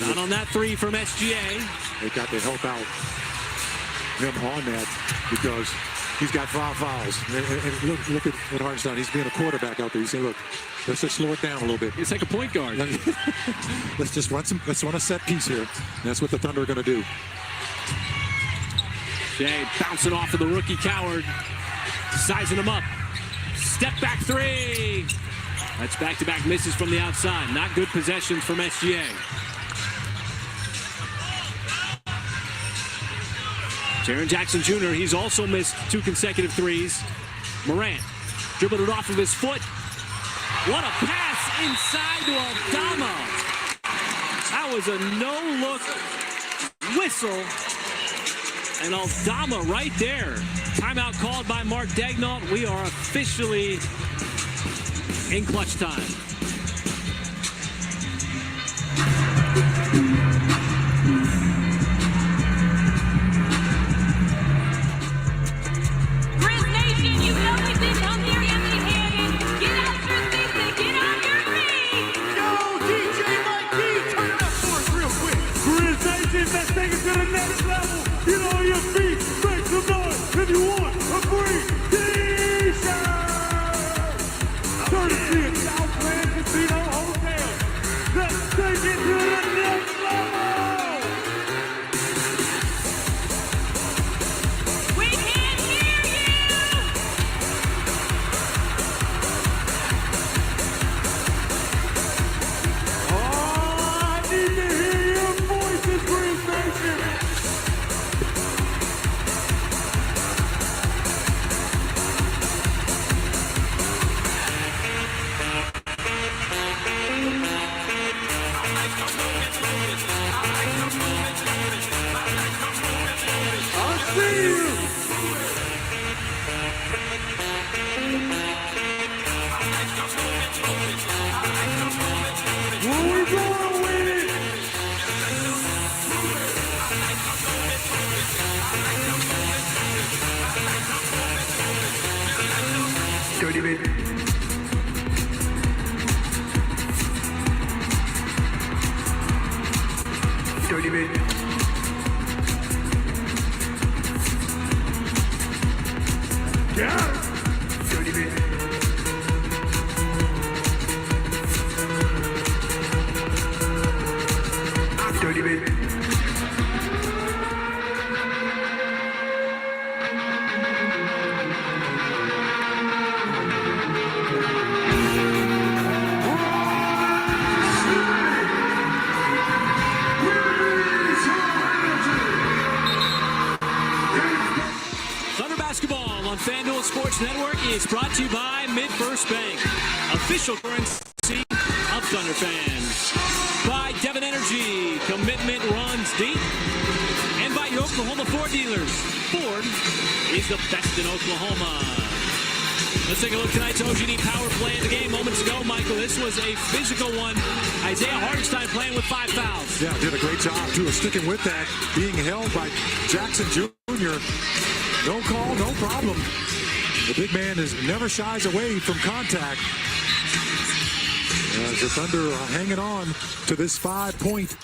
Not on that 3 from SGA. They got to help out him on that because he's got 5 fouls. And look at Hartenstein. He's being a quarterback out there. He's saying, look, let's just slow it down a little bit. It's like a point guard. let's run a set piece here. And that's what the Thunder are going to do. Shai bouncing off of the rookie Coward. Sizing him up. Step back 3. That's back-to-back misses from the outside. Not good possessions from SGA. Jaren Jackson Jr., he's also missed 2 consecutive threes. Morant dribbled it off of his foot. What a pass inside to Aldama. That was a no-look whistle. And Aldama right there. Timeout called by Mark Daigneault. We are officially in clutch time. Grizz Nation, you know it's in Hungary empty-handed. Get out your seats and get on your feet. Yo, DJ Mikey, turn it up for us real quick. Grizz Nation, let's take it to the next level. Get on your feet, make some noise if you want a free t-shirt. Courtesy of Southland Dirty bit. Dirty bit. Thunder Basketball on FanDuel Sports Network is brought to you by MidFirst Bank, official currency of Thunder fans. By Devon Energy, commitment runs deep. And by your Oklahoma Ford dealers. Ford is the best in Oklahoma. Let's take a look tonight's OG&E power play in the game moments ago. Michael, this was a physical one. Isaiah Hartenstein playing with 5 fouls. Yeah, did a great job, too, of sticking with that. Being held by Jackson Jr. No call, no problem. The big man never shies away from contact. As the Thunder are hanging on to this 5-point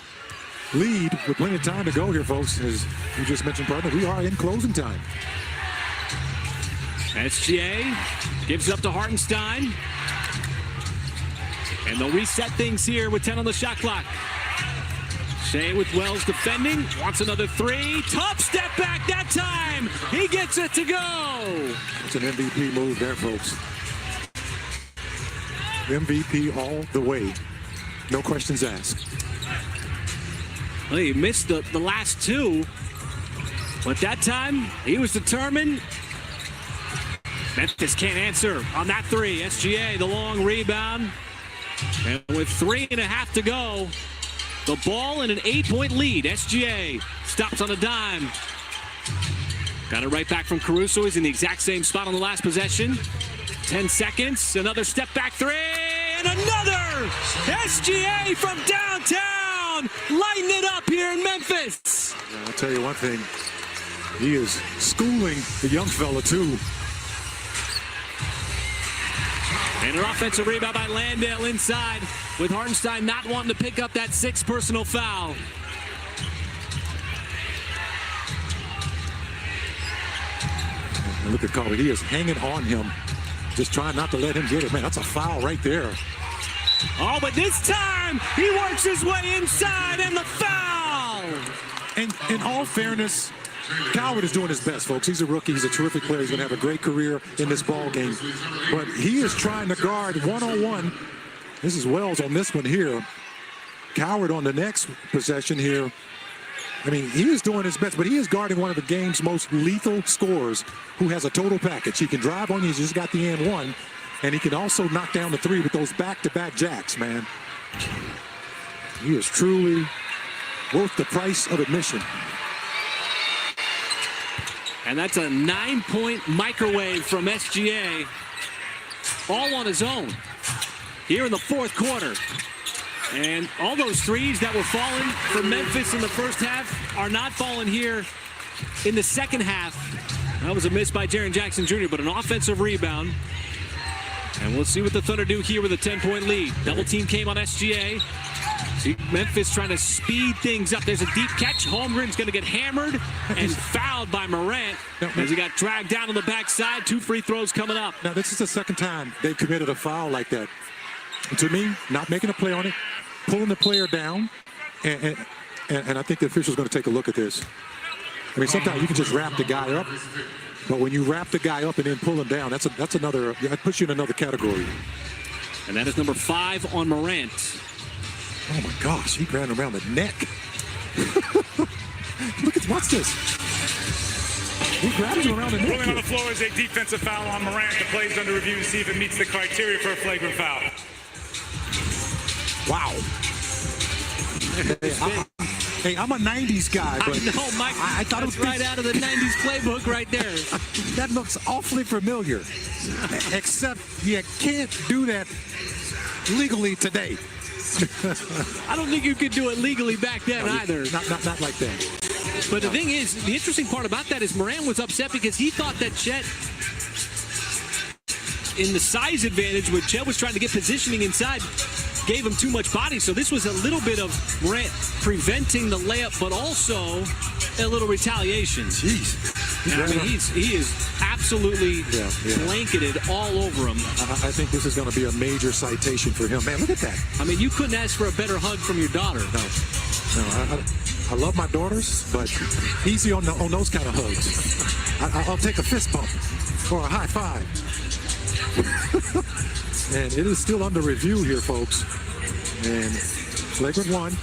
lead with plenty of time to go here, folks. As you just mentioned, partner, we are in closing time. SGA gives it up to Hartenstein. And they'll reset things here with 10 on the shot clock. Shea with Wells defending. Wants another 3. Tough step back that time. He gets it to go. It's an MVP move there, folks. MVP all the way. No questions asked. Well, he missed the last 2. But that time, he was determined. Memphis can't answer on that 3. SGA, the long rebound. And with 3.5 to go, the ball in an 8-point lead. SGA stops on a dime. Got it right back from Caruso. He's in the exact same spot on the last possession. 10 seconds. Another step back 3. And another! SGA from downtown. Lighting it up here in Memphis. I'll tell you one thing. He is schooling the young fella, too. And an offensive rebound by Landale inside, with Hartenstein not wanting to pick up that 6th personal foul. And look at Colby. He is hanging on him, just trying not to let him get it. Man, that's a foul right there. Oh, but this time, he works his way inside, and the foul! And in all fairness, Coward is doing his best, folks. He's a rookie. He's a terrific player. He's going to have a great career in this ball game. But he is trying to guard one-on-one. This is Wells on this one here. Coward on the next possession here. I mean, he is doing his best, but he is guarding one of the game's most lethal scorers who has a total package. He can drive on you. He's just got the and one. And he can also knock down the 3 with those back-to-back jacks, man. He is truly worth the price of admission. And that's a 9-point microwave from SGA, all on his own here in the 4th quarter. And all those 3s that were falling for Memphis in the first half are not falling here in the second half. That was a miss by Jaren Jackson Jr., but an offensive rebound. And we'll see what the Thunder do here with a 10-point lead. Double team came on SGA. See Memphis trying to speed things up. There's a deep catch. Holmgren's going to get hammered and fouled by Morant as he got dragged down on the backside. 2 free throws coming up. Now, this is the second time they've committed a foul like that. And to me, not making a play on it, pulling the player down, and I think the official's going to take a look at this. I mean, sometimes you can just wrap the guy up, but when you wrap the guy up and then pull him down, that's another. That puts you in another category. And that is number 5 on Morant. Oh my gosh, he ran around the neck. Watch this. He grabs him around the neck. Rolling on the floor is a defensive foul on Morant. The play is under review to see if it meets the criteria for a flagrant foul. Wow. Hey, I'm a 90s guy, but I know, Mike. I thought that's it was right out of the 90s playbook right there. That looks awfully familiar. Except you can't do that legally today. I don't think you could do it legally back then either. Not like that. But the thing is, the interesting part about that is Morant was upset because he thought that Chet, in the size advantage, where Chet was trying to get positioning inside, gave him too much body. So this was a little bit of Morant preventing the layup, but also a little retaliation. Jeez. I mean, he is absolutely absolutely blanketed all over him. I think this is going to be a major citation for him. Man, look at that. I mean, you couldn't ask for a better hug from your daughter. No, I love my daughters, but easy on those kind of hugs. I'll take a fist bump or a high five. And it is still under review here, folks. And flagrant 1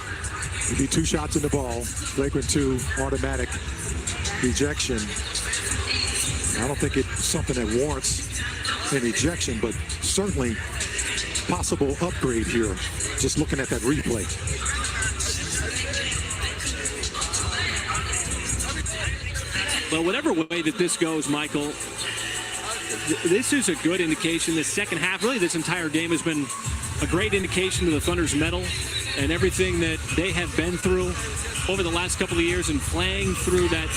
would be 2 shots in the ball. Flagrant 2, automatic ejection. I don't think it's something that warrants an ejection, but certainly possible upgrade here, just looking at that replay. Well, whatever way that this goes, Michael, this is a good indication. The second half, really this entire game has been a great indication of the Thunder's mettle and everything that they have been through over the last couple of years and playing through that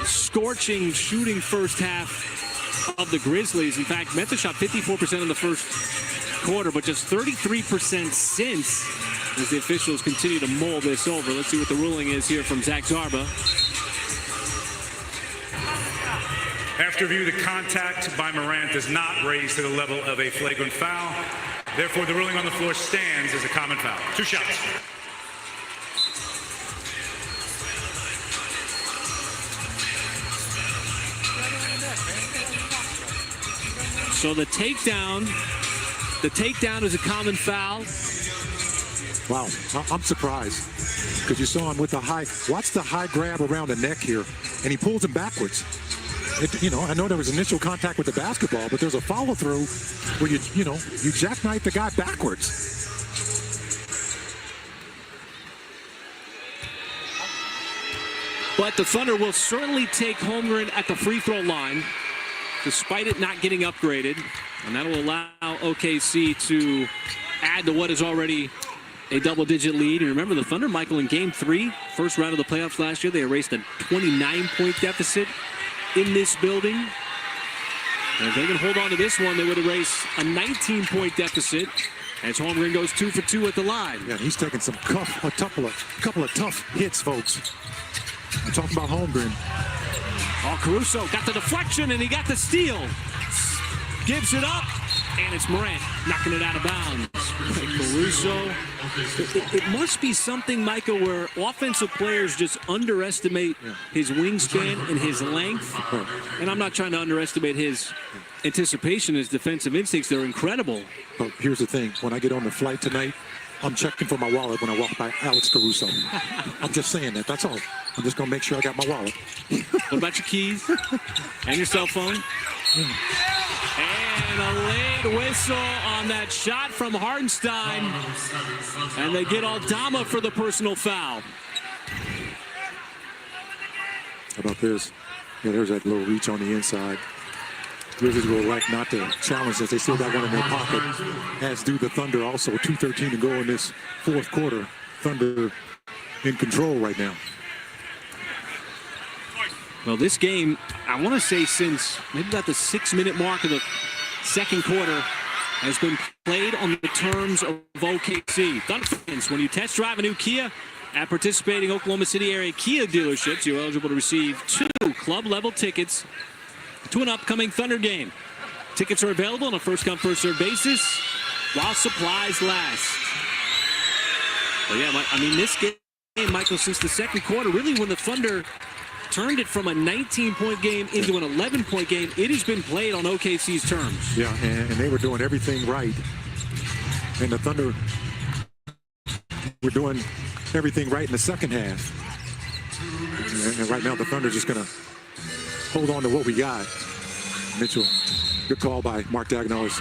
scorching shooting first half of the Grizzlies. In fact, Memphis shot 54% in the first quarter, but just 33% since, as the officials continue to mull this over. Let's see what the ruling is here from Zach Zarba. After review, the contact by Morant does not raise to the level of a flagrant foul. Therefore, the ruling on the floor stands as a common foul. 2 shots. So the takedown is a common foul. Wow, I'm surprised because you saw him with the high. Watch the high grab around the neck here, and he pulls him backwards. I know there was initial contact with the basketball, but there's a follow through where you jackknife the guy backwards. But the Thunder will certainly take Holmgren at the free throw line, despite it not getting upgraded, and that will allow OKC to add to what is already a double-digit lead. And remember, the Thunder, Michael, in Game 3, first round of the playoffs last year, they erased a 29-point deficit in this building. And if they can hold on to this one, they would erase a 19-point deficit as Holmgren goes 2 for 2 at the line. Yeah, he's taking a couple of tough hits, folks. I'm talking about Holmgren. Oh, Caruso got the deflection and he got the steal. Gives it up, and it's Morant knocking it out of bounds. Caruso. It must be something, Michael, where offensive players just underestimate his wingspan and his length. And I'm not trying to underestimate his anticipation, his defensive instincts. They're incredible. But here's the thing. When I get on the flight tonight, I'm checking for my wallet when I walk by Alex Caruso. I'm just saying that. That's all. I'm just going to make sure I got my wallet. What about your keys and your cell phone? And a late whistle on that shot from Hartenstein. And they get Aldama for the personal foul. How about this? Yeah, there's that little reach on the inside. Grizzlies will elect not to challenge this. They still got one in their pocket, as do the Thunder also. 2:13 to go in this fourth quarter. Thunder in control right now. Well, this game, I want to say since maybe about the 6-minute mark of the second quarter, has been played on the terms of OKC. Thunder fans, when you test drive a new Kia at participating Oklahoma City area Kia dealerships, you're eligible to receive 2 club-level tickets to an upcoming Thunder game. Tickets are available on a first-come, first-served basis while supplies last. Well, yeah, I mean, this game, Michael, since the second quarter, really when the Thunder turned it from a 19-point game into an 11-point game, it has been played on OKC's terms. Yeah, and they were doing everything right. And the Thunder were doing everything right in the second half. And right now the Thunder just going to hold on to what we got. Mitchell, good call by Mark Daigneault.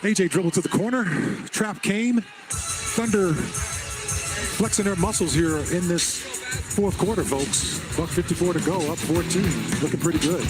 AJ dribbled to the corner. Trap came. Thunder flexing their muscles here in this fourth quarter, folks. $1:54 to go, up 14. Looking pretty good.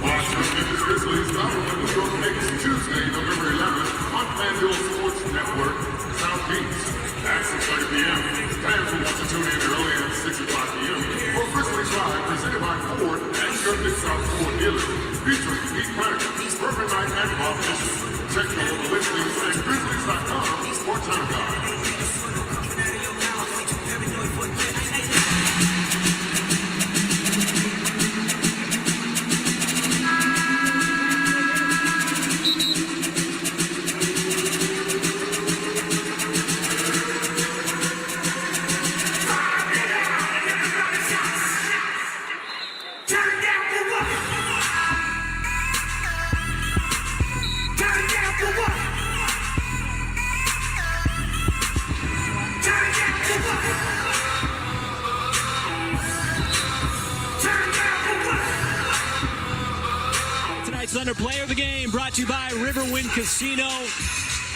Watch the Grizzlies battle in the York Knicks Tuesday, November 11th on FanDuel Sports Network, South Beach at 6:30 p.m. Fans will want to tune in early at 6 o'clock p.m. for Grizzlies Live, presented by Ford and your Mid-South Ford dealer, featuring Pete Planner, Perfect Night and Bob Fisher. Check the local listings at Grizzlies.com for time guide. Thunder player of the game brought to you by Riverwind Casino.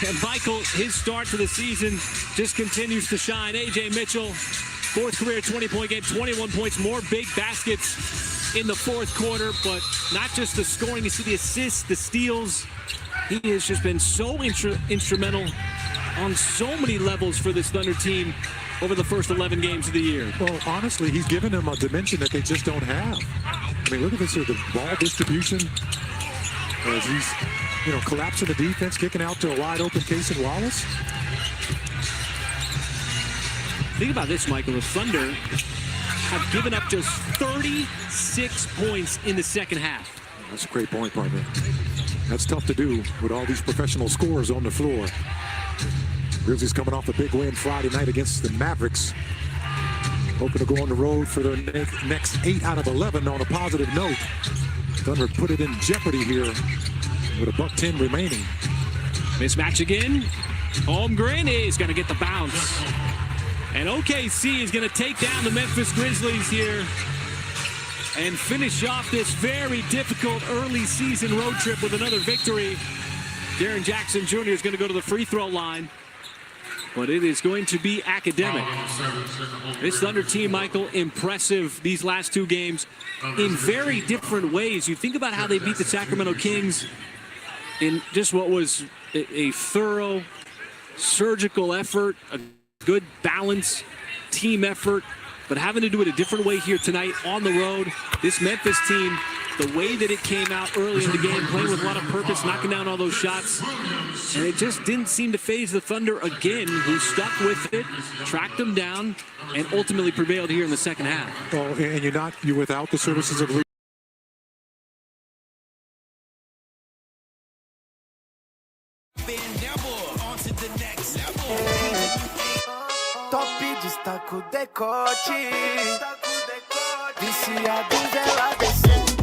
And Michael, his start to the season just continues to shine. A.J. Mitchell, fourth career 20-point game, 21 points, more big baskets in the fourth quarter. But not just the scoring, you see the assists, the steals. He has just been so instrumental on so many levels for this Thunder team over the first 11 games of the year. Well, honestly, he's given them a dimension that they just don't have. I mean, look at this here, the ball distribution as he's, collapsing the defense, kicking out to a wide open Cason Wallace. Think about this, Michael. The Thunder have given up just 36 points in the second half. That's a great point, partner. That's tough to do with all these professional scorers on the floor. Grizzlies coming off a big win Friday night against the Mavericks. Hoping to go on the road for their next 8 out of 11 on a positive note. Thunder put it in jeopardy here with $1:10 remaining. Mismatch again. Holmgren is going to get the bounce. And OKC is going to take down the Memphis Grizzlies here and finish off this very difficult early season road trip with another victory. Jaren Jackson Jr. is going to go to the free throw line, but it is going to be academic. This Thunder team, Michael, impressive these last 2 games in very different ways. You think about how they beat the Sacramento Kings in just what was a thorough, surgical effort, a good balance, team effort, but having to do it a different way here tonight on the road. This Memphis team, the way that it came out early in the game, playing with a lot of purpose, knocking down all those shots, and it just didn't seem to faze the Thunder again, who stuck with it, tracked them down, and ultimately prevailed here in the second half. Oh, and you're without the services of Top destaca o decote. Disse a Deus, ela desceu.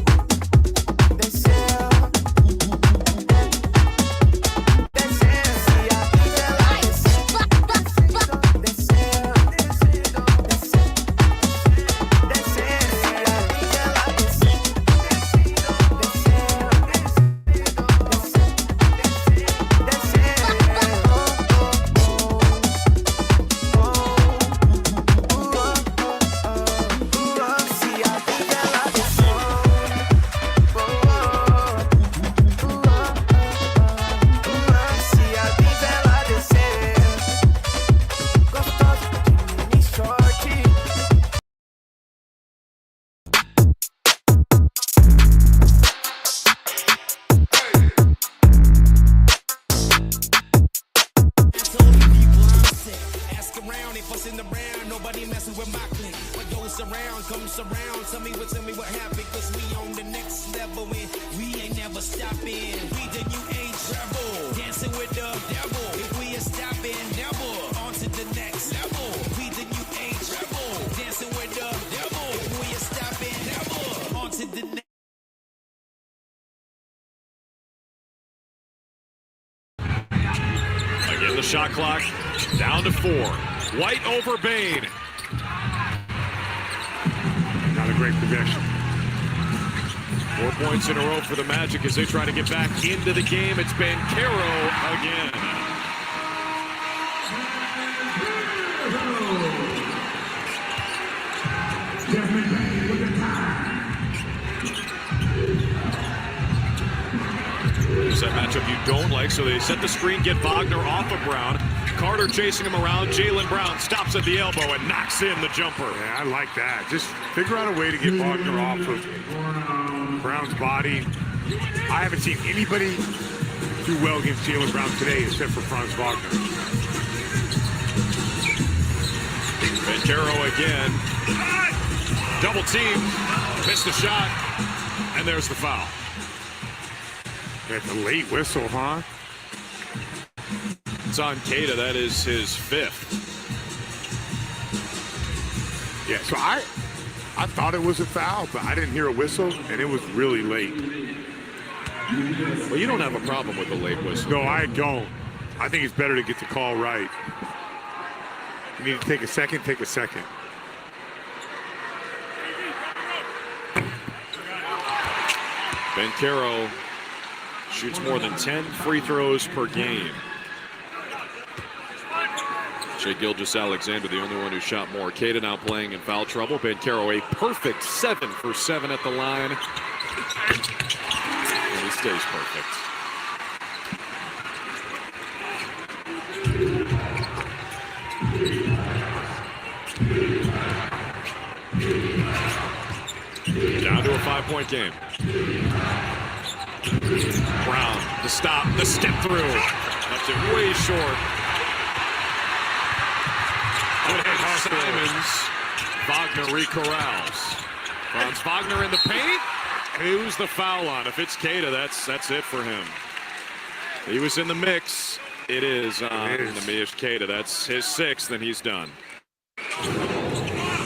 Again, the shot clock down to 4. White over Bane. Not a great possession. 4 points in a row for the Magic as they try to get back into the game. It's Banchero again. It's that matchup you don't like, so they set the screen, get Wagner off of Brown. Carter chasing him around. Jaylen Brown stops at the elbow and knocks in the jumper. Yeah, I like that. Just figure out a way to get Wagner off of Brown's body. I haven't seen anybody do well against Jaylen Brown today except for Franz Wagner. Banchero again. Double team. Missed the shot. And there's the foul. That's a late whistle, huh? It's on Keita. That is his 5th. Yeah, so I thought it was a foul, but I didn't hear a whistle, and it was really late. Well, you don't have a problem with the late whistle. No, I don't. I think it's better to get the call right. You need to take a second, take a second. Banchero Shoots more than 10 free throws per game. Shai Gilgeous-Alexander, the only one who shot more. Queta now playing in foul trouble. Banchero, a perfect 7 for 7 at the line. And he stays perfect. Down to a 5-point game. Brown, the stop, the step through. Left it way short. Simons. Wagner recorrals. Franz Wagner in the paint. Who's the foul on? If it's Queta, that's it for him. He was in the mix. It is on Neemias Queta. That's his 6th, and he's done.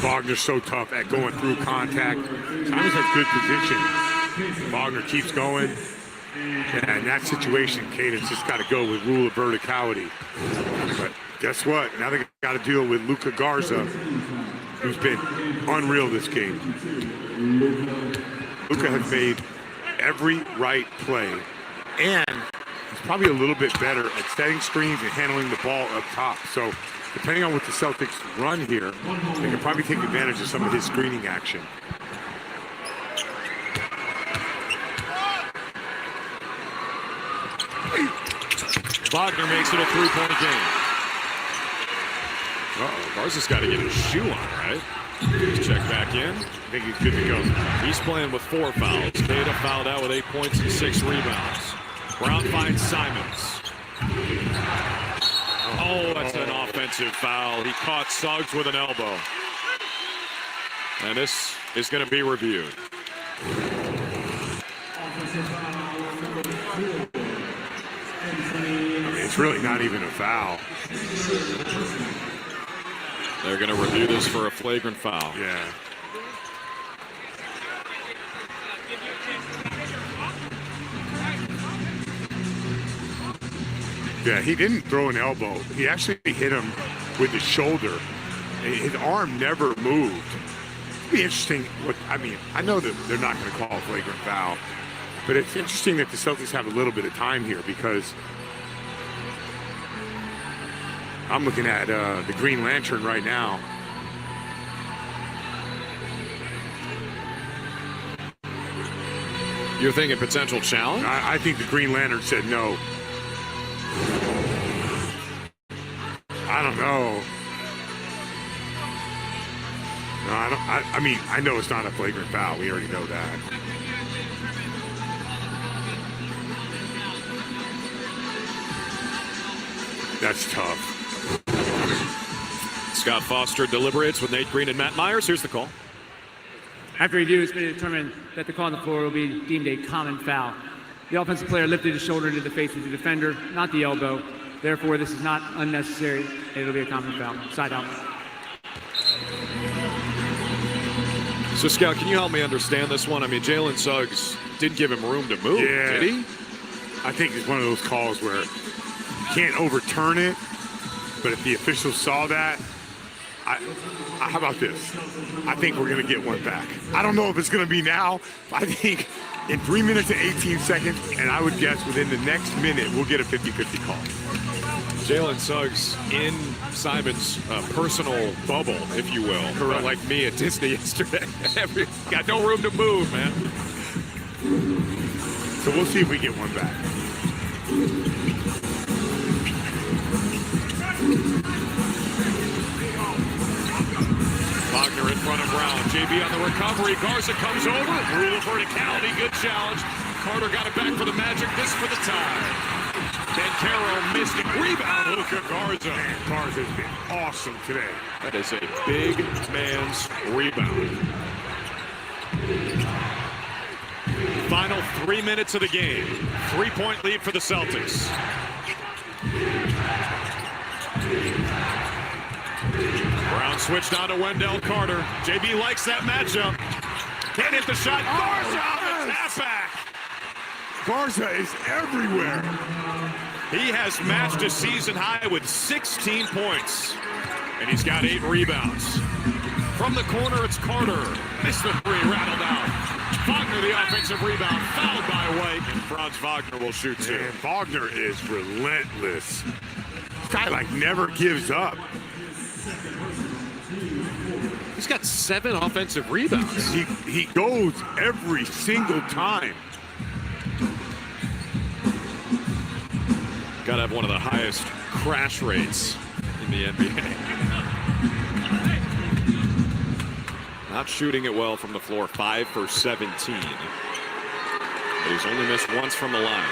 Wagner's so tough at going through contact. Simons has good position. Wagner keeps going. Yeah, in that situation, Queta's just got to go with rule of verticality. But guess what? Now they got to deal with Luka Garza, who's been unreal this game. Luka has made every right play, and he's probably a little bit better at setting screens and handling the ball up top. So depending on what the Celtics run here, they can probably take advantage of some of his screening action. Wagner makes it a 3-point game. Garza's got to get his shoe on, right? Just check back in. I think he's good to go. He's playing with 4 fouls. Queta fouled out with 8 points and 6 rebounds. Brown finds Simons. Oh, that's an offensive foul. He caught Suggs with an elbow. And this is going to be reviewed. It's really not even a foul. They're going to review this for a flagrant foul. Yeah. Yeah, he didn't throw an elbow. He actually hit him with his shoulder. His arm never moved. It'd be interesting. I know that they're not going to call a flagrant foul, but it's interesting that the Celtics have a little bit of time here because I'm looking at the Green Lantern right now. You're thinking potential challenge? I think the Green Lantern said no. I don't know. No, I know it's not a flagrant foul. We already know that. That's tough. Scott Foster deliberates with Nate Green and Matt Myers. Here's the call. After review, it's been determined that the call on the floor will be deemed a common foul. The offensive player lifted his shoulder into the face of the defender, not the elbow. Therefore, this is not unnecessary. It'll be a common foul. Side out. So, Scout, can you help me understand this one? I mean, Jalen Suggs didn't give him room to move, did he? I think it's one of those calls where you can't overturn it, but if the officials saw that, how about this? I think we're going to get one back. I don't know if it's going to be now. I think in 3 minutes and 18 seconds, and I would guess within the next minute, we'll get a 50-50 call. Jalen Suggs in Simon's personal bubble, if you will. Correct. Like me at Disney yesterday. Got no room to move, man. So we'll see if we get one back. Wagner in front of Brown. JB on the recovery. Garza comes over. Rule of verticality. Good challenge. Carter got it back for the Magic. This for the tie. Banchero missed it. Rebound. Luka Garza. Man, Garza's been awesome today. That is a big man's rebound. Final 3 minutes of the game. 3-point lead for the Celtics. Brown switched on to Wendell Carter. JB likes that matchup. Can't hit the shot. Garza on the tap-back. Garza is everywhere. He has matched a season high with 16 points. And he's got 8 rebounds. From the corner, it's Carter. Missed the three, rattled out. Wagner, the offensive rebound, fouled by White, and Franz Wagner will shoot two. Man, Wagner is relentless. This guy, like, never gives up. He's got 7 offensive rebounds. He goes every single time. Got to have one of the highest crash rates in the NBA. Not shooting it well from the floor, 5 for 17. But he's only missed once from the line.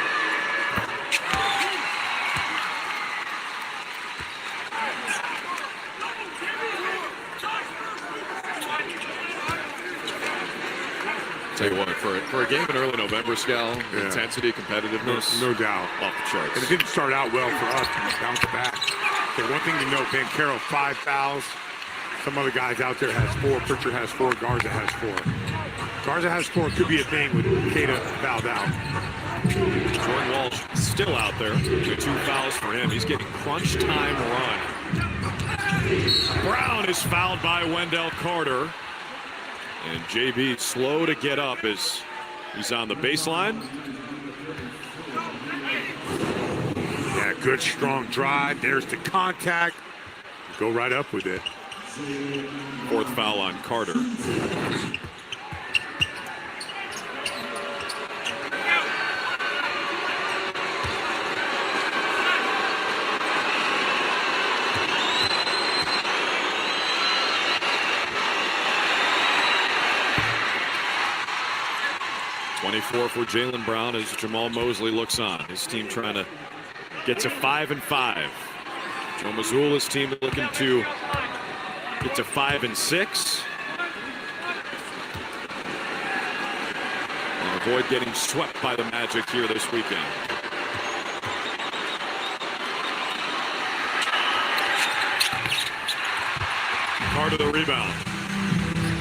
Tell you what, for a game in early November, Scal, intensity, competitiveness, no doubt, off the charts. And it didn't start out well for us. We bounced back. Okay, one thing to note: Banchero 5 fouls. Some other guys out there has 4. Pritchard has 4. Garza has 4. Garza has 4. Could be a thing with Queta fouled out. Jordan Walsh still out there. 2 fouls for him. He's getting crunch time run. Brown is fouled by Wendell Carter. And JB slow to get up as he's on the baseline. Yeah, good strong drive. There's the contact. Go right up with it. 4th foul on Carter. .24 for Jaylen Brown as Jamal Mosley looks on. His team trying to get to 5-5. Joe Mazzulla's team looking to get to 5-6. And avoid getting swept by the Magic here this weekend. Carter the rebound.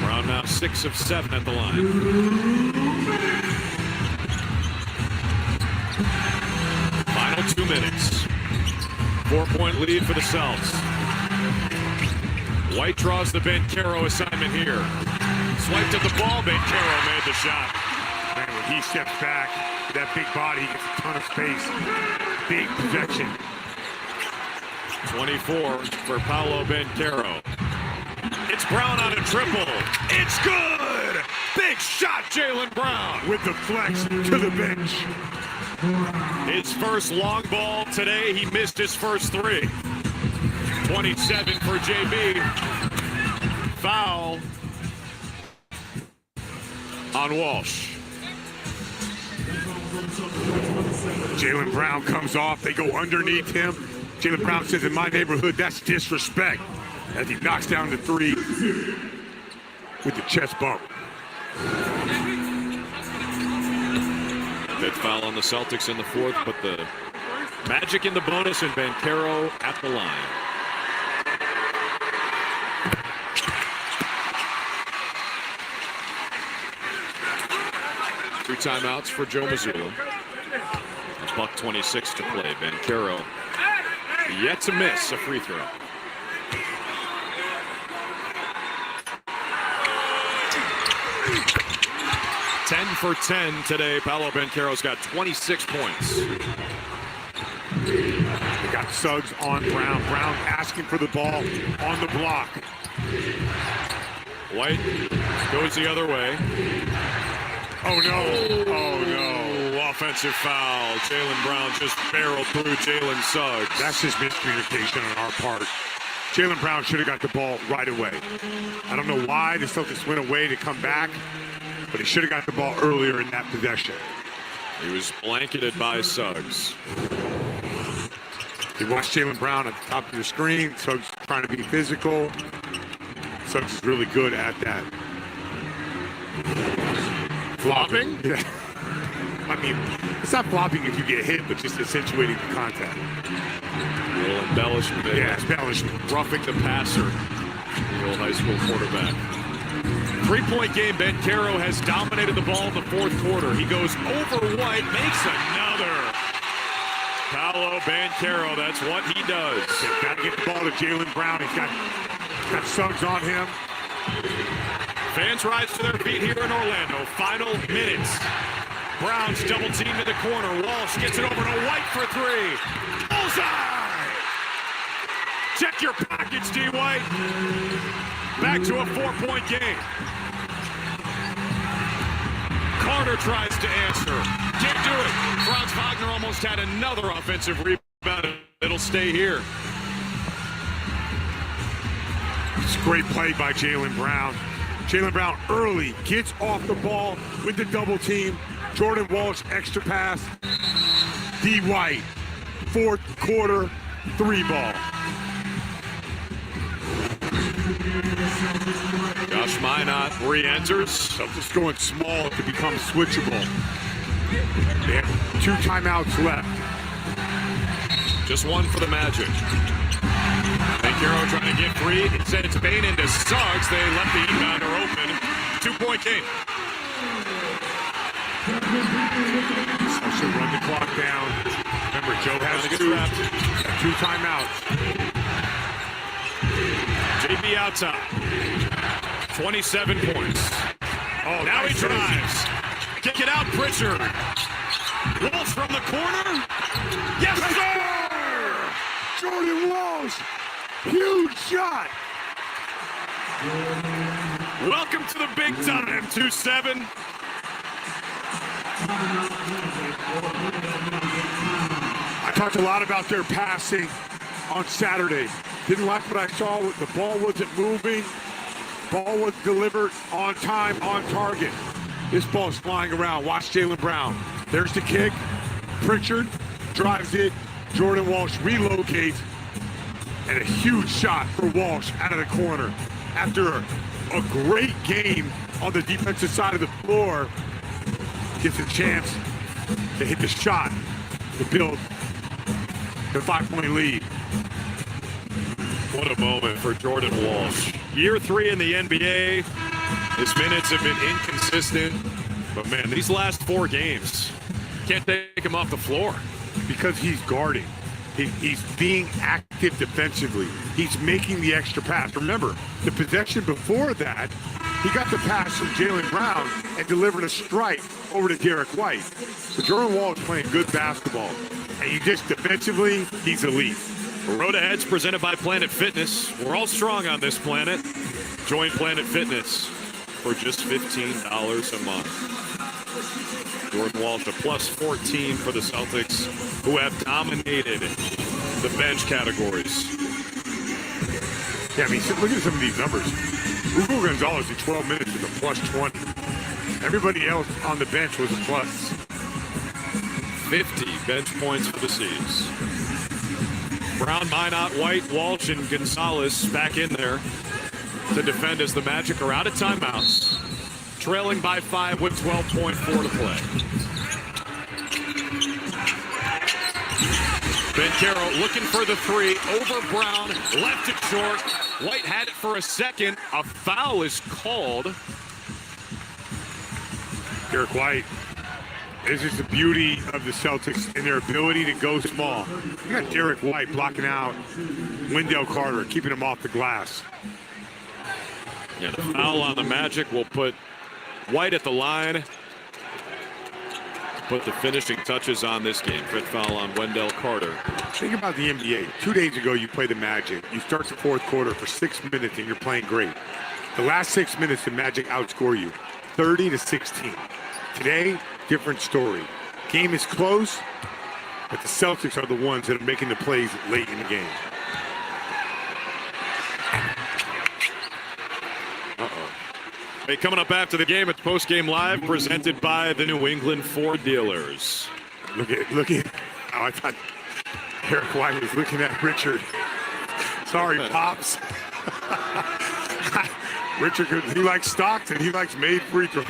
Brown now 6 of 7 at the line. Final 2 minutes. 4-point lead for the Celts. White draws the Banchero assignment here. Swiped at the ball, Banchero made the shot. Man, when he steps back with that big body, he gets a ton of space. Big projection. 24 for Paolo Banchero. It's Brown on a triple. It's good! Big shot, Jaylen Brown. With the flex to the bench. His first long ball today. He missed his first 3. 27 for JB. Foul on Walsh. Jaylen Brown comes off. They go underneath him. Jaylen Brown says, in my neighborhood, that's disrespect. As he knocks down the 3 with the chest bump. That foul on the Celtics in the 4th, but the Magic in the bonus and Banchero at the line. Two timeouts for Joe Mazzulla. $1:26 to play. Banchero yet to miss a free throw. Ten for 10 today. Paolo Banchero's got 26 points. They got Suggs on Brown. Brown asking for the ball on the block. White goes the other way. Oh, no. Oh, no. Offensive foul. Jaylen Brown just barreled through Jalen Suggs. That's just miscommunication on our part. Jaylen Brown should have got the ball right away. I don't know why the Celtics went away to come back, but he should have got the ball earlier in that possession. He was blanketed by Suggs. You watch Jaylen Brown at the top of the screen. Suggs trying to be physical. Suggs is really good at that. Flopping? Yeah. I mean, it's not flopping if you get hit, but just accentuating the contact. A little embellishment. Yeah, embellishment. Roughing the passer. The old high school quarterback. 3-point game. Banchero has dominated the ball in the 4th quarter. He goes over White, makes another. Paolo Banchero, that's what he does. He's got to get the ball to Jaylen Brown. He's got Suggs on him. Fans rise to their feet here in Orlando. Final minutes. Browns double team to the corner. Walsh gets it over to White for three. Bullseye! Check your package, D. White. Back to a 4-point game. Carter tries to answer. Can't do it. Franz Wagner almost had another offensive rebound. It'll stay here. It's a great play by Jaylen Brown. Jaylen Brown early gets off the ball with the double team. Jordan Walsh extra pass. D. White, fourth quarter, 3 ball. Josh Minot re-enters. Celtics going small to become switchable. They have 2 timeouts left. Just one for the Magic. Banchero trying to get free. It sends Bane into Suggs. They left the inbounder open. 2-point game. Also run the clock down. Remember, Joe has 2 timeouts. JB out top. 27 points. Oh, now he drives. Kick it out, Pritchard. Walsh from the corner. Yes, sir! Jordan Walsh. Huge shot. Welcome to the big time, 2-7. I talked a lot about their passing on Saturday. Didn't like what I saw. The ball wasn't moving. Ball was delivered on time, on target. This ball's flying around. Watch Jaylen Brown. There's the kick. Pritchard drives it. Jordan Walsh relocates. And a huge shot for Walsh out of the corner. After a great game on the defensive side of the floor, gets a chance to hit the shot to build the 5-point lead. What a moment for Jordan Walsh. Year 3 in the NBA. His minutes have been inconsistent. But man, these last 4 games, can't take him off the floor. Because he's guarding. He's being active defensively. He's making the extra pass. Remember, the possession before that, he got the pass from Jaylen Brown and delivered a strike over to Derek White. So Jordan Wall is playing good basketball. And he just defensively, he's elite. Road Ahead's presented by Planet Fitness. We're all strong on this planet. Join Planet Fitness for just $15 a month. Jordan Walsh, a plus 14 for the Celtics, who have dominated the bench categories. Yeah, I mean, look at some of these numbers. Hugo Gonzalez in 12 minutes was a plus 20. Everybody else on the bench was a plus. 50 bench points for the C's. Brown, Minot, White, Walsh, and Gonzalez back in there to defend as the Magic are out of timeouts. Trailing by 5 with 12.4 to play. Banchero looking for the 3, over Brown, left it short. White had it for a second. A foul is called. Derek White. This is the beauty of the Celtics and their ability to go small. You got Derek White blocking out Wendell Carter, keeping him off the glass. Yeah, the foul on the Magic will put White at the line. Put the finishing touches on this game. Fifth foul on Wendell Carter. Think about the NBA. 2 days ago, you play the Magic. You start the 4th quarter for 6 minutes, and you're playing great. The last 6 minutes, the Magic outscore you 30-16. Today, different story. Game is close, but the Celtics are the ones that are making the plays late in the game. Hey, coming up after the game, it's Post Game Live, presented by the New England Ford dealers. Look at. Oh, I thought Derek White was looking at Richard. Sorry, Pops. Richard, he likes Stockton. He likes made free throws.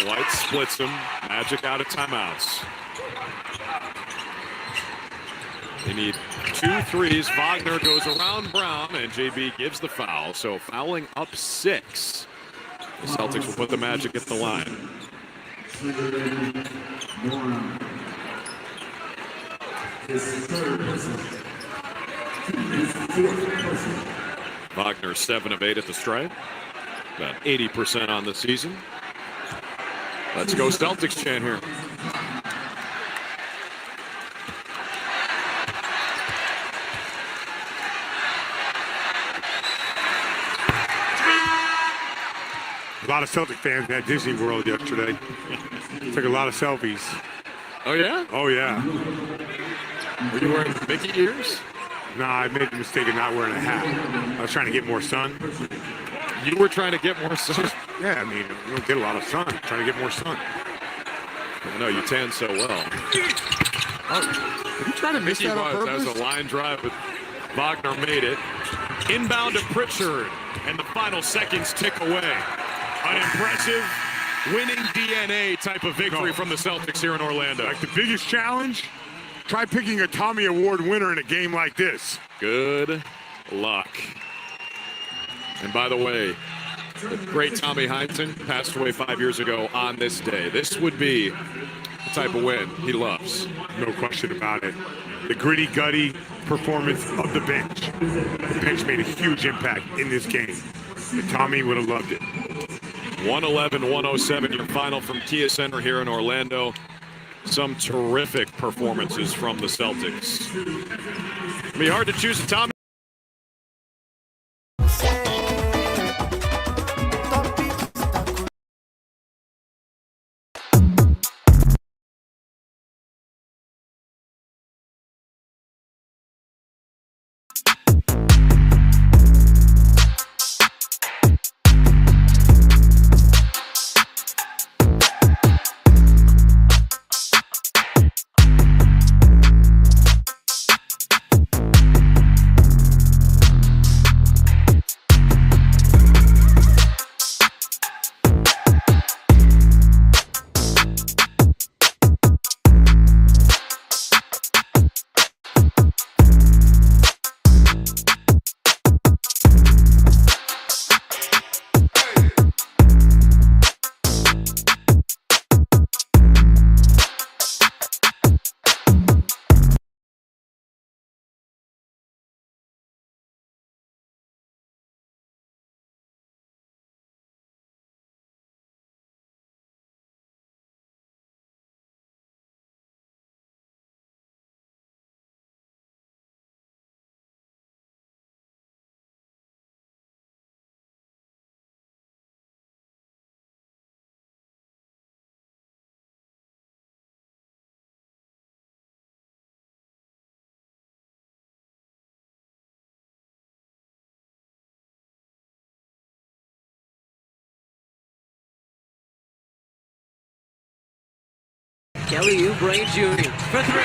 White splits them. Magic out of timeouts. They need 2 threes. Wagner goes around Brown, and JB gives the foul. So fouling up 6. The Celtics will put the Magic at the line. Wagner 7 of 8 at the stripe. About 80% on the season. Let's go Celtics chant here. A lot of Celtic fans at Disney World yesterday. Took a lot of selfies. Oh, yeah? Oh, yeah. Were you wearing Mickey ears? Nah, I made the mistake of not wearing a hat. I was trying to get more sun. You were trying to get more sun? Yeah, I mean, you don't get a lot of sun. Trying to get more sun. I know, you tan so well. Oh, did you try to miss Mickey that on was. purpose? That was a line drive, but Wagner made it. Inbound to Pritchard, and the final seconds tick away. An impressive winning DNA type of victory from the Celtics here in Orlando. Like the biggest challenge, try picking a Tommy Award winner in a game like this. Good luck. And by the way, the great Tommy Heinsohn passed away 5 years ago on this day. This would be the type of win he loves. No question about it. The gritty, gutty performance of the bench. The bench made a huge impact in this game. And Tommy would have loved it. 111-107, your final from Kia Center here in Orlando. Some terrific performances from the Celtics. It'll be hard to choose a Tommy. Kelly Oubre Jr. for three.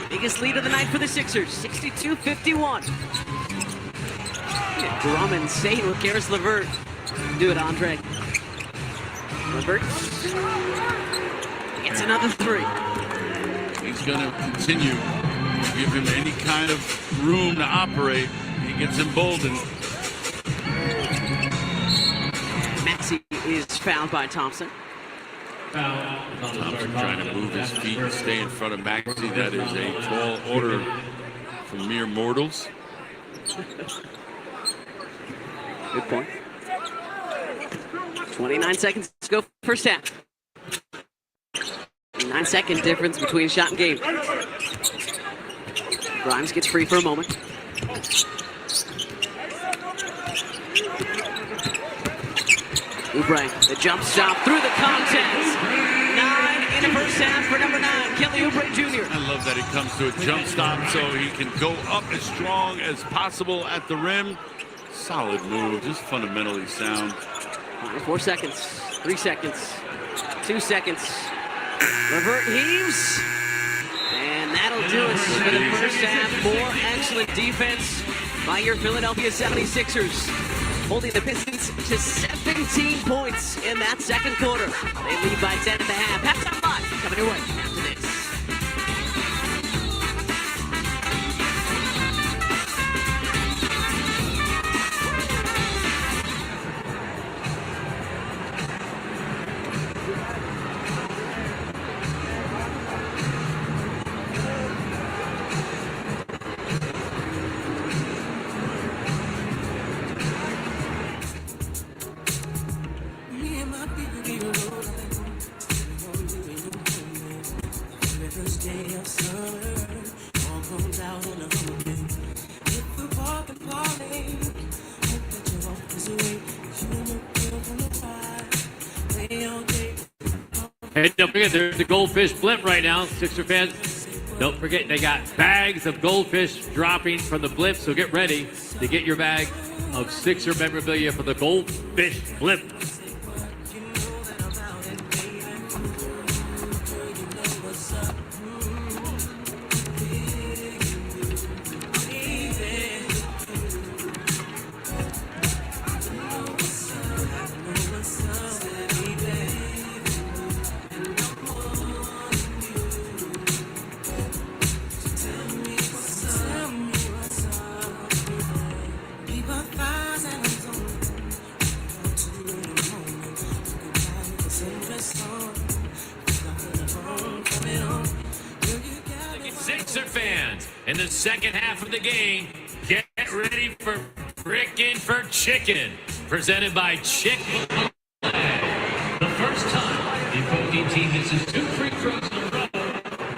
Biggest lead of the night for the Sixers, 62-51. Drummond staying with Karis LeVert. Do it, Andre. LeVert gets another three. He's going to continue to give him any kind of room to operate. He gets emboldened. Maxey is fouled by Thompson. Thompson trying to move his feet and stay in front of Maxey. That is a tall order for mere mortals. Good point. 29 seconds to go first half. 9-second difference between shot and game. Grimes gets free for a moment. Oubre, the jump shot through the contest. 9 in the first half for number 9, Kelly Oubre Jr. I love that it comes to a jump stop so he can go up as strong as possible at the rim. Solid move, just fundamentally sound. 4 seconds, 3 seconds, 2 seconds. LeVert heaves. And that'll do it for the first half. More excellent defense by your Philadelphia 76ers. Holding the Pistons to 17 points in that second quarter. They lead by 10 at the half. Halftime live coming your way after this. first day of summer, all comes out on a holiday. Hit the park and party. Hope that your walk is away. You and your girl gonna fight. Play all day. Hey, don't forget, there's the Goldfish Blimp right now, Sixer fans. Don't forget, they got bags of Goldfish dropping from the Blimp, so get ready to get your bag of Sixer memorabilia for the Goldfish Blimp. Sixer fans, in the second half of the game, get ready for Frickin' for Chicken, presented by Chick-fil-A. The first time the opposing team misses 2 free throws in a row,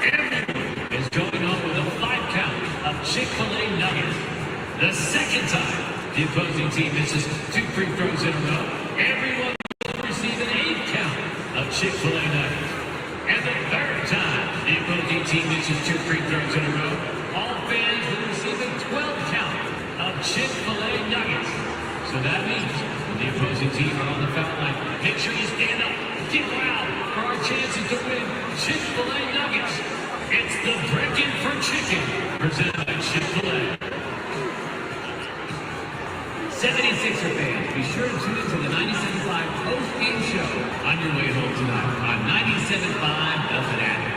everyone is going off with a 5 count of Chick-fil-A nuggets. The second time the opposing team misses 2 free throws in a row, everyone will receive an 8 count of Chick-fil-A nuggets. And the third time the opposing team misses 2 free throws in a row, all fans will receive a 12 count of Chick-fil-A nuggets. So that means when the opposing team are on the foul line, make sure you stand up, get loud for our chances to win Chick-fil-A nuggets. It's the Frickin' for Chicken, presented by Chick-fil-A. 76er fans, be sure to tune into the 97.5 post-game show on your way home tonight on 97.5 The Fanatic.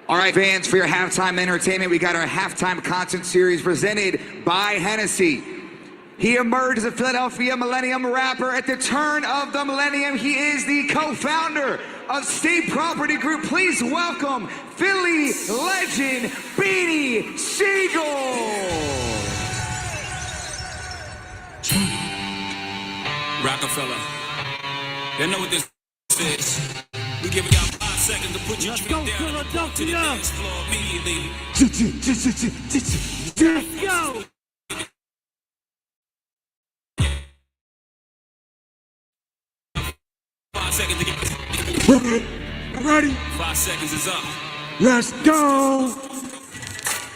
All right, fans, for your halftime entertainment, we got our halftime concert series presented by Hennessy. He emerged as a Philadelphia Millennium rapper at the turn of the millennium. He is the co-founder of State Property Group. Please welcome Philly legend Beanie Sigel. Rockefeller. They know what this is. We giving y'all 5 seconds to put your drink down and walk to the dance floor immediately. Let's go! 5 seconds to get Ready? 5 seconds is up. Let's go!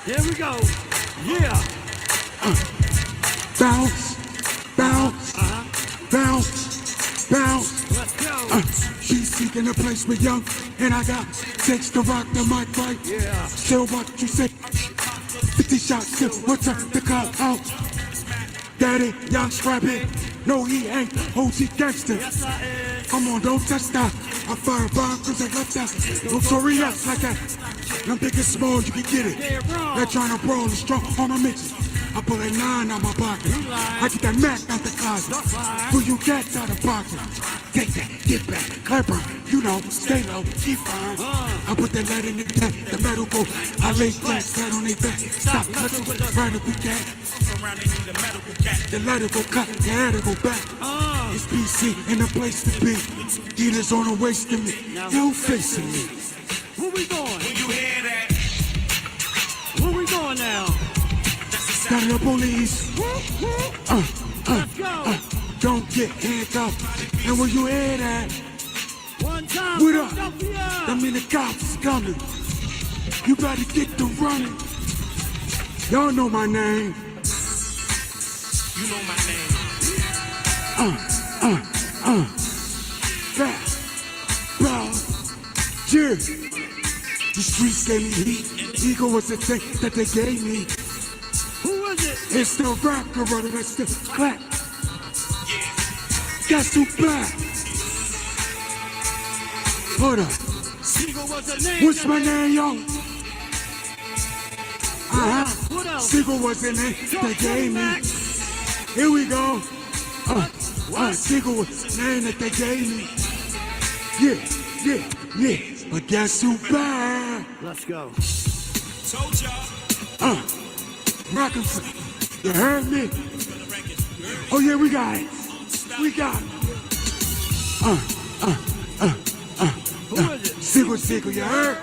Here we go. Yeah. Bounce, bounce, bounce, bounce. Let's go. Be seeking a place with young, and I got 6 to rock the mic right. Yeah. Still what you say. 50 shots, still what's up the call out. Daddy, young scrap it. No, he ain't. OG gangster. Yes, I am. Come on, don't touch that. I fire bomb cause I left that. Notorious like that. I'm big and small, you can get it. They're trying to brawl is strong on my mixes. I pull a 9 out my pocket. I get that Mac out the closet. Who you get out of pocket? Take that, get back, clever. You know, stay low, keep fine. I put that lead in the tank, the metal go. I lay flat, flat on their back. Stop cutting with the right if we can. The letter go cut, the head go back. It's PC in the place to be. Dealers on the waist of me. You facing me. Where we going? When you hear that, Where we going now? Got the police. Let's go. Don't get handcuffed. And when you hear that, One time. what up? Philadelphia. I mean the cops is coming. You better get to running. Y'all know my name. you know my name. Fast, bro, yeah. The streets gave me heat. Ego was the thing that they gave me. Who was it? It's the rap gorilla that's still clap. Guess who back? Hold up. What's my name, yo? Siegel was the name they gave me. Here we go. Siegel was the name that they gave me. Yeah. But guess who back? Let's go. Rockin' you heard me? Oh yeah, we got it. We got it. Who is it? Siegel, you heard?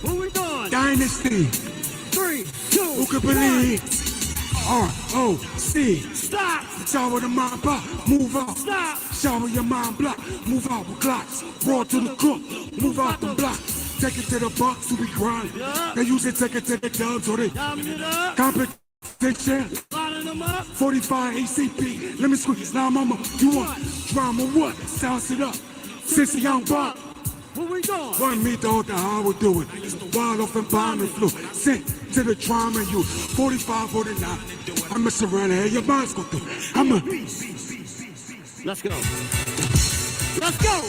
Who we doing? Dynasty. 3, 2, Who could believe? R-O-C. Stop. Shower the mind block, move out. Stop. Shower your mind block, move out with glocks. Roar to the cook, move out the block. Take it to the box to be grind. Yeah. They usually take it to the dubs or they competition. Lining them up. 45 ACP. Let me squeeze. Now, mama, you want drama? What? Sounds it up. Since a young buck. What we doing? One me thought that I would do it. Wild off and bombing flu. Sent to the trauma you. 45, 49. I'm a surrender. Your mind's go through. Let's go. Let's go.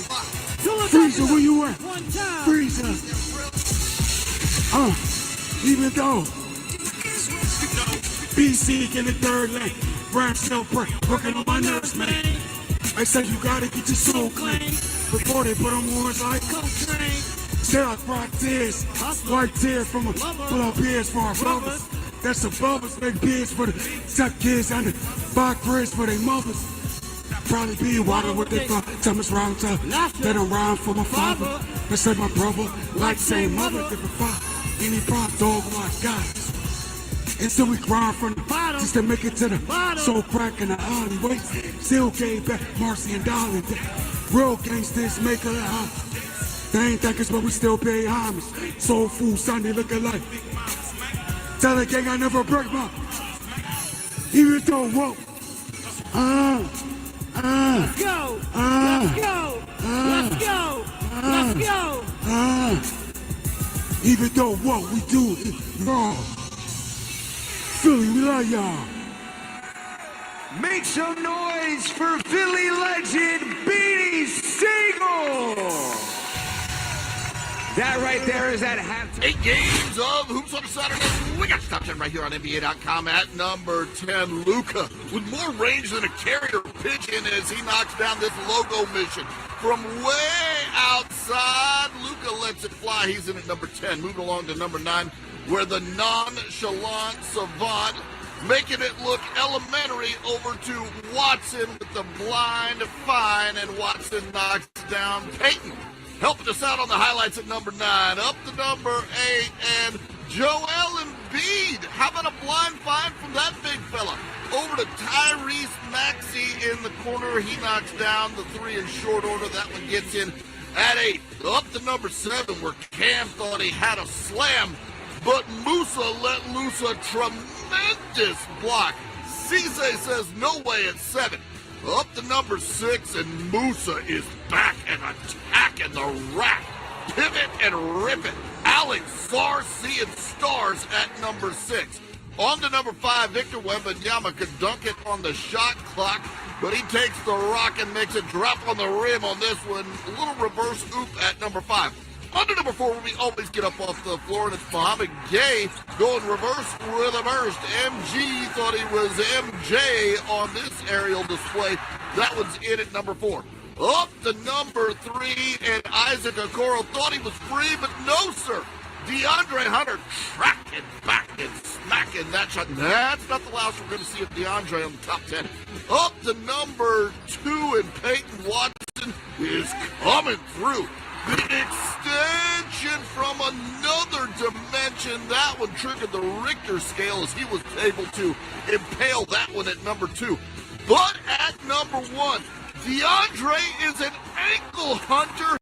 Freezer, where you at? One time. Freezer. Even though BC in the third lane. Rap still break. Working on my nerves, man. I said you gotta get your soul clean. Before they put on words like Coltrane. Say I cry tears. White tears from a pull up beers for our brothers. That's above us. Make beers for the suck kids and the buy grits for their mothers. Probably be water with their father. Thomas round to let them rhyme for my father. They said my brother, like same mother, different father. Any prop dog like guys. And so we grind from the bottom just to make it to the soul crack in the alleyway. Still gave back Marcy and Darling. Real gangsters make a lot. They ain't that but we still pay homage. Soul food Sunday looking like. Tell the gang I never break my. Even though whoa. Let's go. Let's go. Let's go. Let's go. Even though what we do is wrong. Philly, we love y'all. Make some noise for Philly legend Beanie Siegel. That right there is at halftime. 8 games of Hoops on a Saturday. We got top 10 right here on NBA.com at number 10. Luka with more range than a carrier pigeon as he knocks down this logo mission from way outside. Luka lets it fly. He's in at number 10. Moving along to number 9, where the nonchalant savant making it look elementary over to Watson with the blind fine, and Watson knocks down Peyton. Helping us out on the highlights at number 9. Up to number 8, and Joel Embiid. How about a blind find from that big fella? Over to Tyrese Maxey in the corner. He knocks down the 3 in short order. That one gets in at 8. Up to number 7, where Cam thought he had a slam, but Musa let loose a tremendous block. Cisse says no way at 7. Up to number 6, and Musa is back and attacking the rack. Pivot and rip it. Alex Sarr seeing stars at number 6. On to number 5, Victor Wembanyama could dunk it on the shot clock, but he takes the rock and makes it drop on the rim on this one. A little reverse oop at number 5. On to number 4, where we always get up off the floor, and it's Mohamed Gay going reverse with a burst. MG thought he was MJ on this aerial display. That one's in at number 4. Up to number 3, and Isaac Okoro thought he was free, but no, sir. DeAndre Hunter tracking back and smacking that shot. That's not the last we're going to see of DeAndre on the top 10. Up to number 2, and Peyton Watson is coming through. The extension from another dimension. That one triggered the Richter scale as he was able to impale that one at number 2. But at number 1, DeAndre is an ankle hunter.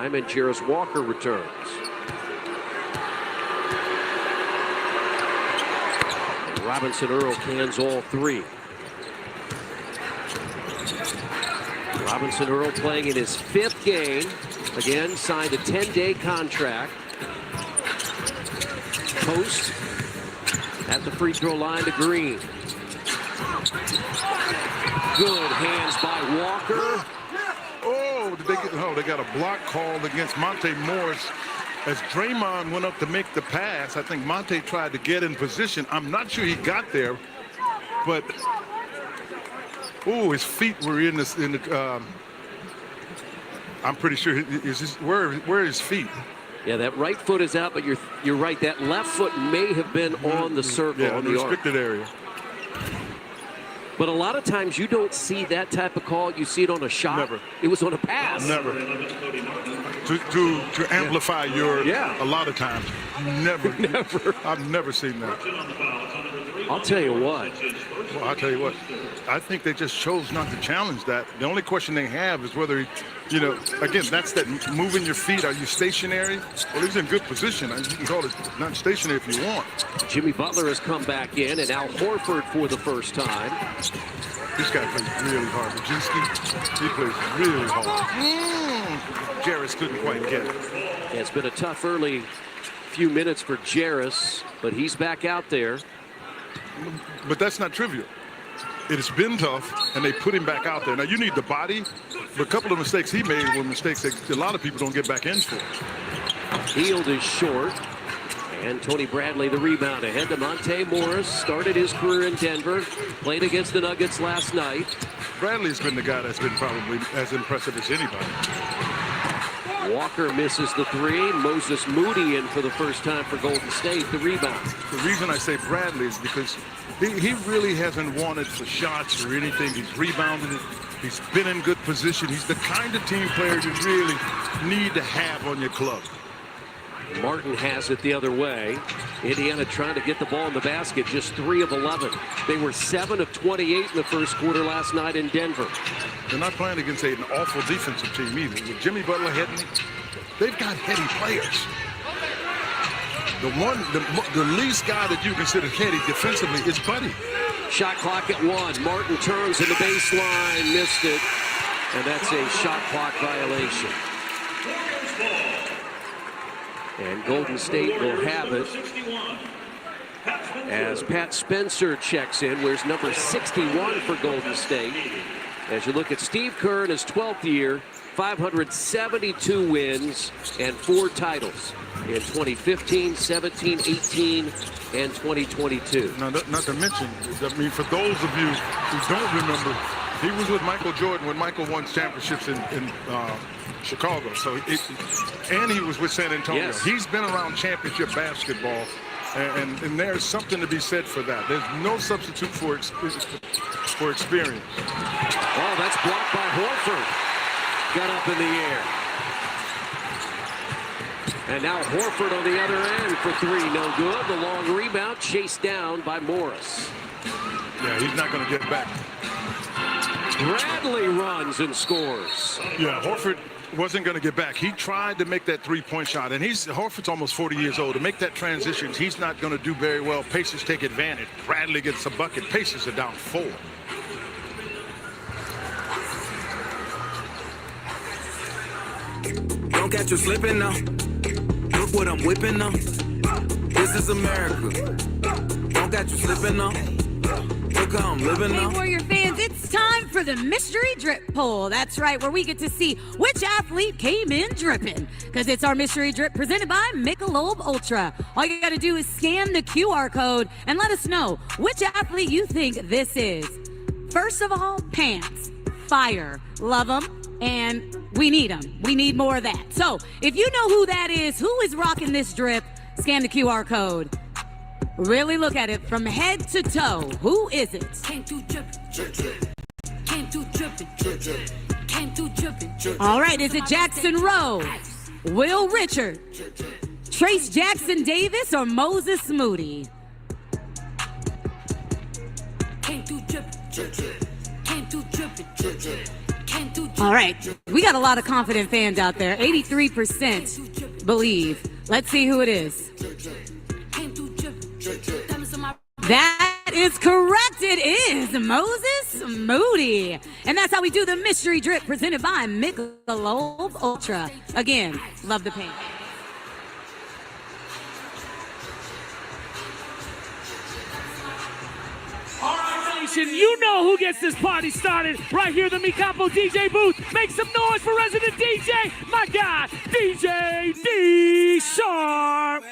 time, and Jarris Walker returns. And Robinson Earl cans all three. Robinson Earl playing in his 5th game. Again, signed a 10-day contract. Post at the free throw line to Green. Good hands by Walker. Oh, did they get? Oh, they got a block called against Monte Morris as Draymond went up to make the pass. I think Monte tried to get in position. I'm not sure he got there, but his feet were in this. I'm pretty sure where are his feet? Yeah, that right foot is out, but you're right. That left foot may have been on the circle, on the restricted area. But a lot of times you don't see that type of call. You see it on a shot. Never. It was on a pass. Never. To amplify your. A lot of times. Never. Never. I've never seen that. I'll tell you what. Well, I'll tell you what. I think they just chose not to challenge that. The only question they have is whether, again, that's that moving your feet. Are you stationary? Well, he's in good position. You can call it not stationary if you want. Jimmy Butler has come back in, and Al Horford for the first time. This guy plays really hard. Majinski, he plays really hard. Jarris couldn't quite get it. Yeah, it's been a tough early few minutes for Jarris, but he's back out there. But that's not trivial. It has been tough, and they put him back out there. Now, you need the body, but a couple of mistakes he made were mistakes that a lot of people don't get back in for. Hield is short, and Tony Bradley the rebound ahead to Monte Morris. Started his career in Denver, played against the Nuggets last night. Bradley's been the guy that's been probably as impressive as anybody. Walker misses the three. Moses Moody in for the first time for Golden State, the rebound. The reason I say Bradley is because he really hasn't wanted for shots or anything. He's rebounded it. He's been in good position. He's the kind of team player you really need to have on your club. Martin has it the other way. Indiana trying to get the ball in the basket, just 3 of 11. They were 7 of 28 in the first quarter last night in Denver. They're not playing against an awful defensive team either. With Jimmy Butler heading, they've got heady players. The least guy that you consider heady defensively is Buddy. Shot clock at 1. Martin turns in the baseline, missed it, and that's a shot clock violation. And Golden State will have it as Pat Spencer checks in. Where's number 61 for Golden State? As you look at Steve Kerr in his 12th year, 572 wins and 4 titles in 2015, 17, 18, and 2022. Now, not to mention, I mean, for those of you who don't remember, he was with Michael Jordan when Michael won championships in Chicago. So, and he was with San Antonio. Yes. He's been around championship basketball, and there's something to be said for that. There's no substitute for experience. Oh, that's blocked by Horford. Got up in the air. And now Horford on the other end for 3, no good. The long rebound chased down by Morris. Yeah, he's not going to get back. Bradley runs and scores. Yeah, Horford wasn't going to get back. He tried to make that three-point shot, and Horford's almost 40 years old. To make that transition, he's not going to do very well. Pacers take advantage. Bradley gets a bucket. Pacers are down 4. Don't catch you slipping now. Look what I'm whipping now. This is America. Don't catch you slipping now. Look how I'm living now. Hey, Warrior fans, it's time for the Mystery Drip Poll. That's right, where we get to see which athlete came in dripping. Because it's our Mystery Drip presented by Michelob Ultra. All you got to do is scan the QR code and let us know which athlete you think this is. First of all, pants. Fire. Love them. And we need them. We need more of that. So if you know who that is, who is rocking this drip, scan the QR code. Really look at it from head to toe. Who is it? Came through dripping, drip, drip. Came through dripping, drip, drip. Came through dripping, drip. All right, is it Jackson Rose, Will Richard, Trace Jackson Davis, or Moses Moody? Came through dripping, drip, drip. Came through dripping, drip, drip. All right, we got a lot of confident fans out there. 83% believe. Let's see who it is. That is correct. It is Moses Moody. And that's how we do the Mystery Drip presented by Michelob Ultra. Again, love the paint. All right, nation, you know who gets this party started right here in the Mi Campo DJ booth. Make some noise for resident DJ, my guy, DJ D Sharp.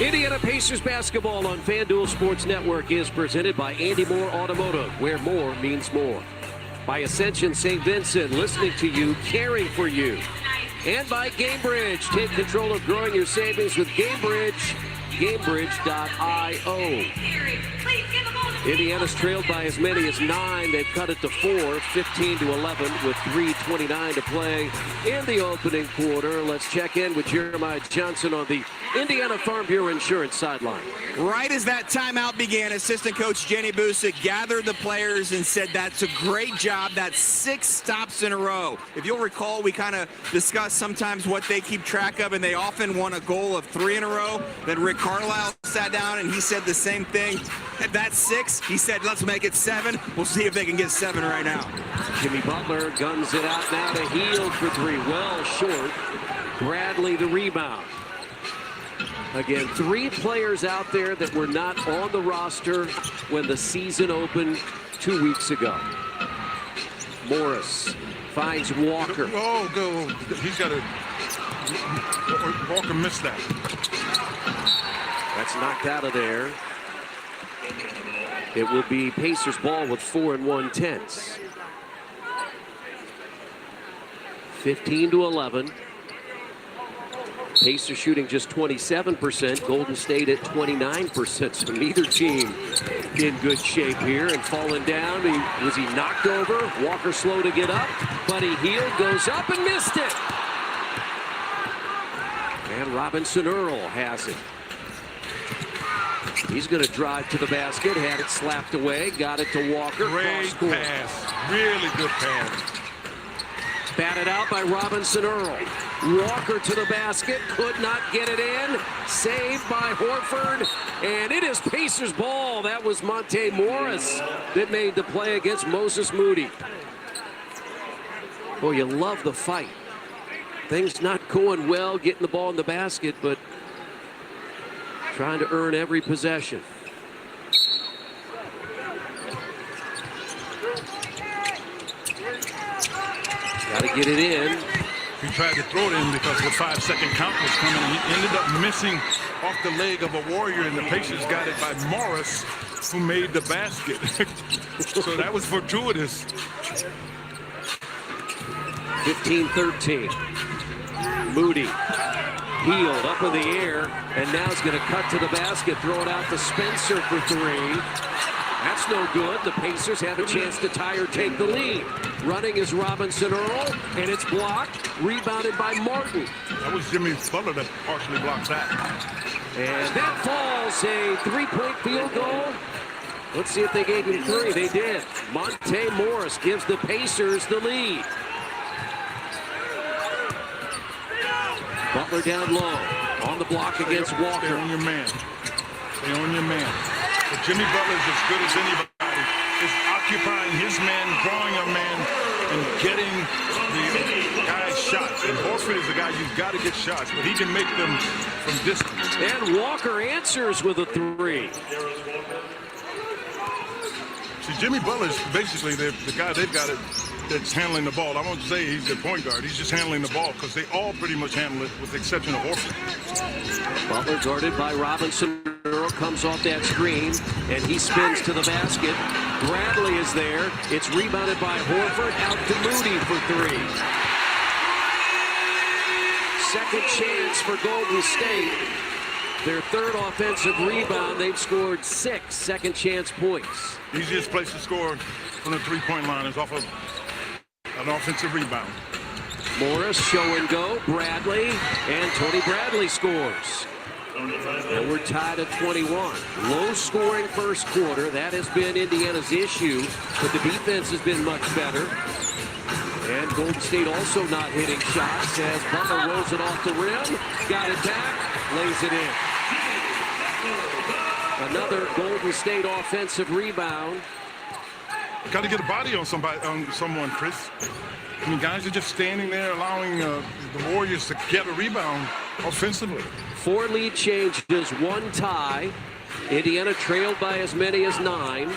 Indiana Pacers basketball on FanDuel Sports Network is presented by Andy Moore Automotive, where more means more. By Ascension St. Vincent, listening to you, caring for you. And by GameBridge, take control of growing your savings with GameBridge, GameBridge.io. Indiana's trailed by as many as 9. They've cut it to 4, 15-11 with 3:29 to play in the opening quarter. Let's check in with Jeremiah Johnson on the Indiana Farm Bureau Insurance sideline. Right as that timeout began, assistant coach Jenny Busick gathered the players and said, that's a great job. That's 6 stops in a row. If you'll recall, we kind of discussed sometimes what they keep track of, and they often won a goal of 3 in a row. Then Rick Carlisle sat down and he said the same thing. That's 6. He said, let's make it 7. We'll see if they can get 7 right now. Jimmy Butler guns it out now to Hield for 3. Well short. Bradley the rebound. Again, 3 players out there that were not on the roster when the season opened 2 weeks ago. Morris finds Walker. Oh, go. He's got to. Walker missed that. That's knocked out of there. It will be Pacers ball with 4 1/10. 15-11. Pacers shooting just 27%. Golden State at 29%. So neither team in good shape here. And falling down, was he knocked over? Walker slow to get up. Buddy Hield goes up and missed it. And Robinson Earl has it. He's going to drive to the basket, had it slapped away, got it to Walker. Great pass, really good pass. Batted out by Robinson Earl. Walker to the basket, could not get it in. Saved by Horford, and it is Pacers ball. That was Monte Morris that made the play against Moses Moody. Boy, you love the fight. Things not going well, getting the ball in the basket, but trying to earn every possession. Got to get it in. He tried to throw it in because the 5-second count was coming. He ended up missing off the leg of a Warrior, and the Pacers got it by Morris, who made the basket. So that was fortuitous. 15-13. Moody. Hield up in the air, and now he's going to cut to the basket, throw it out to Spencer for 3. That's no good. The Pacers have a chance to tie or take the lead. Running is Robinson Earl, and it's blocked, rebounded by Martin. That was Jimmy Butler that partially blocked that. And that falls, a 3-point field goal. Let's see if they gave him 3. They did. Monte Morris gives the Pacers the lead. Butler down low, on the block against Walker. Stay on your man. Stay on your man. But Jimmy Butler's as good as anybody. Is occupying his man, drawing a man, and getting the guy's shots. And Horford is the guy you've got to get shots, but he can make them from distance. And Walker answers with a 3. See, Jimmy Butler's basically the guy they've got it that's handling the ball. I won't say he's the point guard. He's just handling the ball because they all pretty much handle it with the exception of Horford. Butler guarded by Robinson. Earl comes off that screen, and he spins to the basket. Bradley is there. It's rebounded by Horford. Out to Moody for three. Second chance for Golden State. Their third offensive rebound. They've scored 6 second chance points. Easiest place to score from the three-point line is off of an offensive rebound. Morris, show and go. Bradley, and Tony Bradley scores. And we're tied at 21. Low-scoring first quarter. That has been Indiana's issue, but the defense has been much better. And Golden State also not hitting shots as Butler rolls it off the rim. Got it back, lays it in. Another Golden State offensive rebound. Got to get a body on someone, Chris. I mean, guys are just standing there allowing the Warriors to get a rebound offensively. 4 lead changes, 1 tie. Indiana trailed by as many as 9.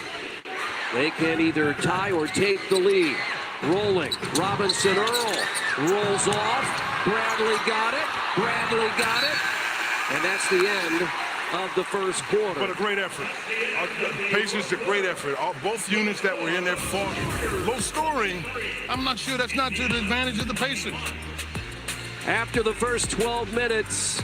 They can either tie or take the lead. Rolling, Robinson Earl rolls off. Bradley got it. Bradley got it. And that's the end of the first quarter. But a great effort. Pacers did a great effort. Both units that were in there fought. Low scoring. I'm not sure that's not to the advantage of the Pacers. After the first 12 minutes,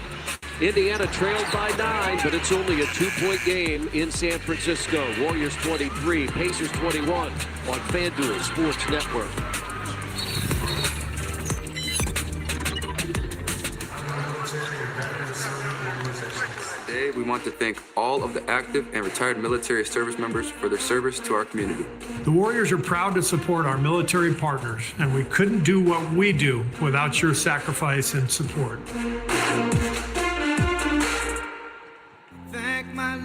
Indiana trailed by 9, but it's only a 2-point game in San Francisco. Warriors 23, Pacers 21 on FanDuel Sports Network. Today, we want to thank all of the active and retired military service members for their service to our community. The Warriors are proud to support our military partners, and we couldn't do what we do without your sacrifice and support.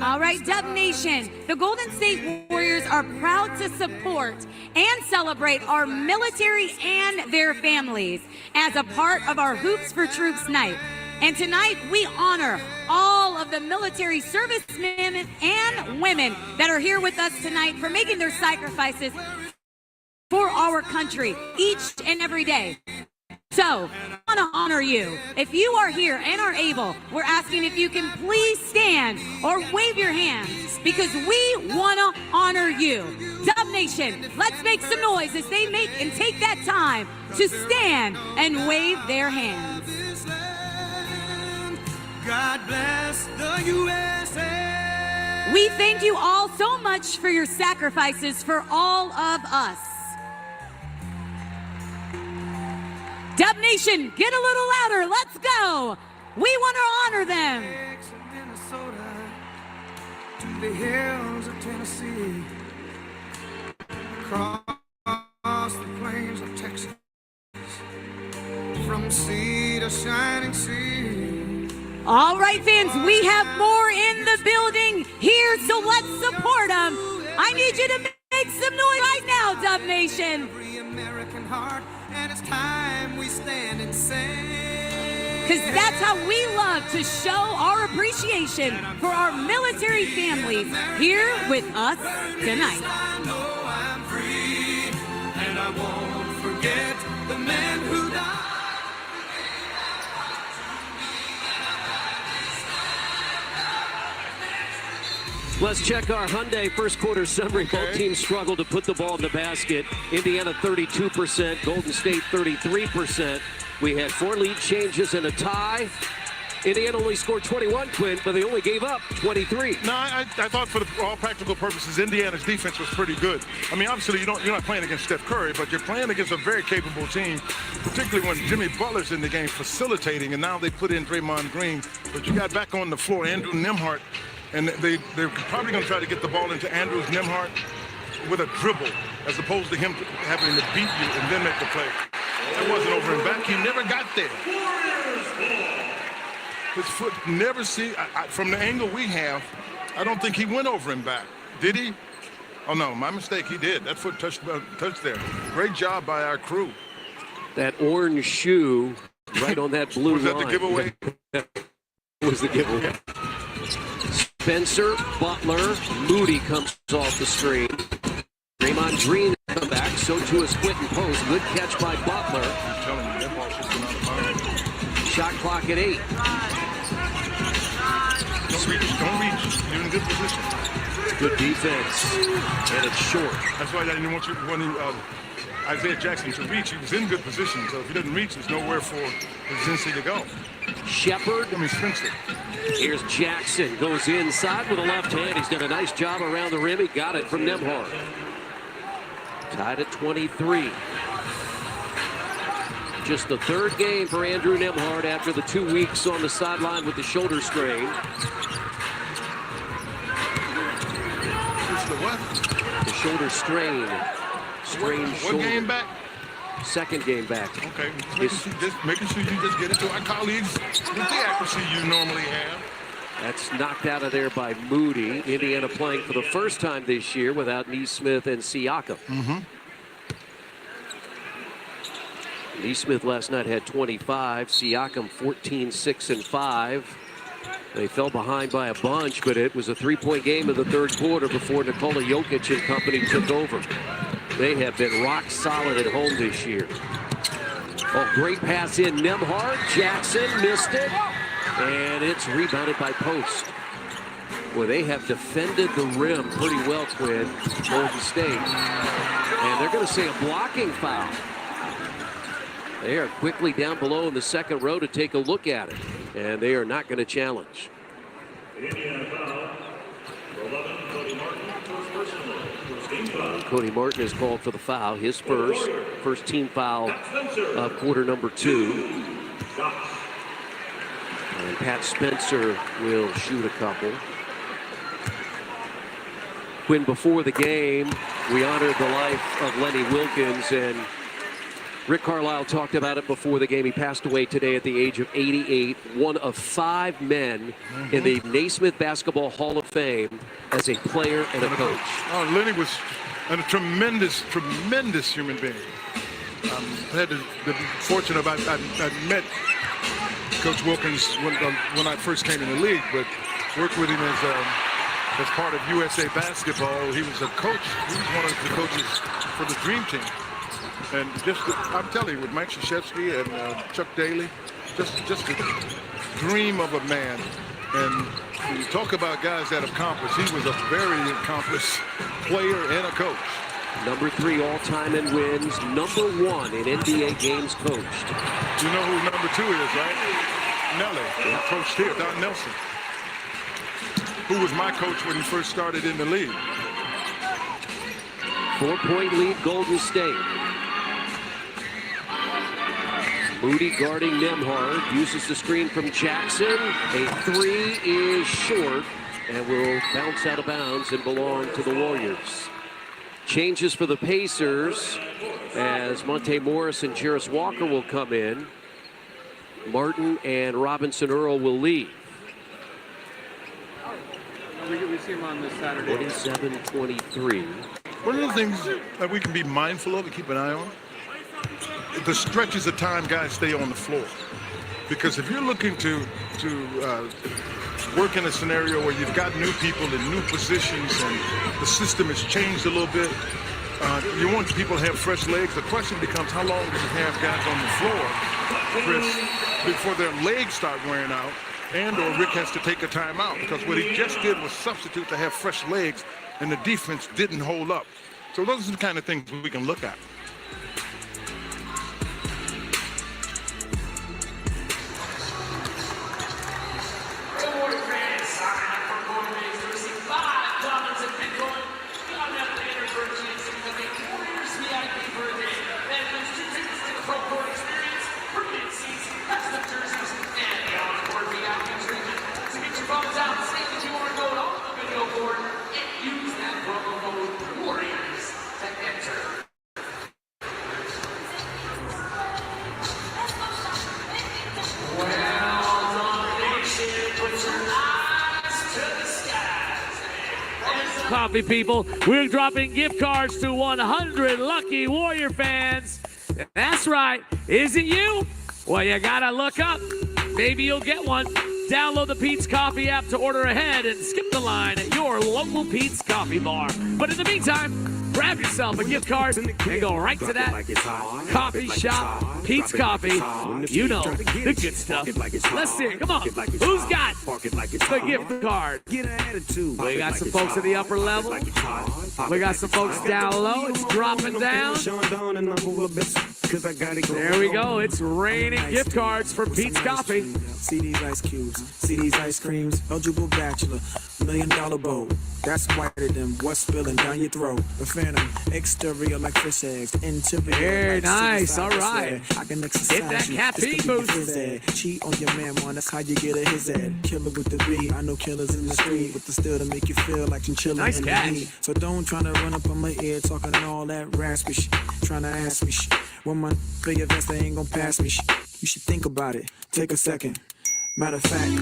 All right, Dub Nation, the Golden State Warriors are proud to support and celebrate our military and their families as a part of our Hoops for Troops night. And tonight, we honor all of the military servicemen and women that are here with us tonight for making their sacrifices for our country each and every day. So, I want to honor you. If you are here and are able, we're asking if you can please stand or wave your hands because we want to honor you. Dub Nation, let's make some noise as they make and take that time to stand and wave their hands. God bless the USA. We thank you all so much for your sacrifices for all of us. Dub Nation, get a little louder. Let's go. We want to honor them. Minnesota to the hills of Tennessee, across the plains of Texas, from sea to shining sea. All right, fans, we have more in the building here, so let's support them. I need you to make some noise right now, Dub Nation. Every American heart, and it's time we stand and sing. Because that's how we love to show our appreciation for our military families here with us tonight. I know I'm free, and I won't forget the men who died. Let's check our Hyundai first quarter summary. Both teams struggled to put the ball in the basket. Indiana 32%, Golden State 33%. We had 4 lead changes and a tie. Indiana only scored 21, Quinn, but they only gave up 23. No, I thought for all practical purposes, Indiana's defense was pretty good. I mean, obviously, you're not playing against Steph Curry, but you're playing against a very capable team, particularly when Jimmy Butler's in the game facilitating, and now they put in Draymond Green. But you got back on the floor Andrew Nembhard, and they're probably going to try to get the ball into Andrew Nembhard with a dribble, as opposed to him having to beat you and then make the play. That wasn't over and back. He never got there. His foot never from the angle we have, I don't think he went over and back. Did he? Oh, no, my mistake. He did. That foot touched there. Great job by our crew. That orange shoe right on that blue line. Was that the giveaway? Was the giveaway. Spencer, Butler, Moody comes off the screen. Draymond Green come back, so too is Quentin Post. Good catch by Butler. I'm telling you, that ball should come out of bounds. Shot clock at 8. Don't reach. You're in good position. Good defense, and it's short. That's why I didn't want Isaiah Jackson to reach. He was in good position, so if he doesn't reach, there's nowhere for Zinzi to go. Shepard. Spencer. Here's Jackson, goes inside with a left hand. He's done a nice job around the rim. He got it from Nembhard. Tied at 23. Just the third game for Andrew Nembhard after the 2 weeks on the sideline with the shoulder strain. The shoulder strain. Strained shoulder. One game back? Second game back. Okay, just making sure you just get it to our colleagues with the accuracy you normally have. That's knocked out of there by Moody. Indiana playing for the first time this year without Nesmith and Siakam. Nesmith last night had 25. Siakam 14, 6, and 5. They fell behind by a bunch, but it was a three-point game in the third quarter before Nikola Jokic and company took over. They have been rock solid at home this year. Oh, great pass in. Nembhard. Jackson missed it. And it's rebounded by Post. Boy, they have defended the rim pretty well, Quinn, Golden State. And they're going to say a blocking foul. They are quickly down below in the second row to take a look at it. And they are not going to challenge. Cody Martin is called for the foul, his first team foul of quarter number 2. And Pat Spencer will shoot a couple. When before the game, we honored the life of Lenny Wilkins, and Rick Carlisle talked about it before the game. He passed away today at the age of 88, one of 5 men in the Naismith Basketball Hall of Fame as a player and a coach. Oh, Lenny was a tremendous, tremendous human being. I had the fortune of I met Coach Wilkins when I first came in the league, but worked with him as part of USA Basketball. He was a coach. He was one of the coaches for the Dream Team. And I'm telling you, with Mike Krzyzewski and Chuck Daly, just a dream of a man. And when you talk about guys that accomplished, he was a very accomplished player and a coach. Number 3 all-time in wins, number 1 in NBA games coached. You know who number 2 is, right? Nelly, coached here, Don Nelson, who was my coach when he first started in the league. 4-point lead, Golden State. Moody guarding Nembhard, uses the screen from Jackson. A 3 is short and will bounce out of bounds and belong to the Warriors. Changes for the Pacers as Monte Morris and Jarris Walker will come in. Martin and Robinson Earl will leave. We see him on this Saturday. 27-23. One of the things that we can be mindful of and keep an eye on, the stretches of time guys stay on the floor. Because if you're looking to work in a scenario where you've got new people in new positions and the system has changed a little bit, you want people to have fresh legs. The question becomes, how long do you have guys on the floor, Chris, before their legs start wearing out, and/or Rick has to take a timeout? Because what he just did was substitute to have fresh legs, and the defense didn't hold up. So those are the kind of things we can look at. Coffee people, we're dropping gift cards to 100 lucky Warrior fans. That's right. Is it you? Well, you gotta look up. Maybe you'll get one. Download the Pete's Coffee app to order ahead and skip the line at your local Pete's Coffee bar. But in the meantime, grab yourself a gift card and go right to that coffee shop, Pete's Coffee. You know the good stuff. Let's see it. Come on. Who's got the gift card? We got some folks at the upper level. We got some folks down low. It's dropping down. There we go. It's raining gift cards for Pete's Coffee. See these ice cubes, see these ice creams. Eligible bachelor, $1 million bowl. That's whiter than what's spilling down your throat. The phantom, exterior like fish eggs, interior. Very like nice. All suicide. right. I can exercise Hit that you. caffeine It's gonna be boost. his ad. Cheat on your man, man. That's how you get a his ad. Killer with the B. I know killers in the street with the still to make you feel like chinchilla Nice in catch. the heat. So don't try to run up on my ear talking all that raspy shit. Trying to ask me shit. When my big events, they ain't gonna pass me shit. You should think about it. Take a second. Matter of fact,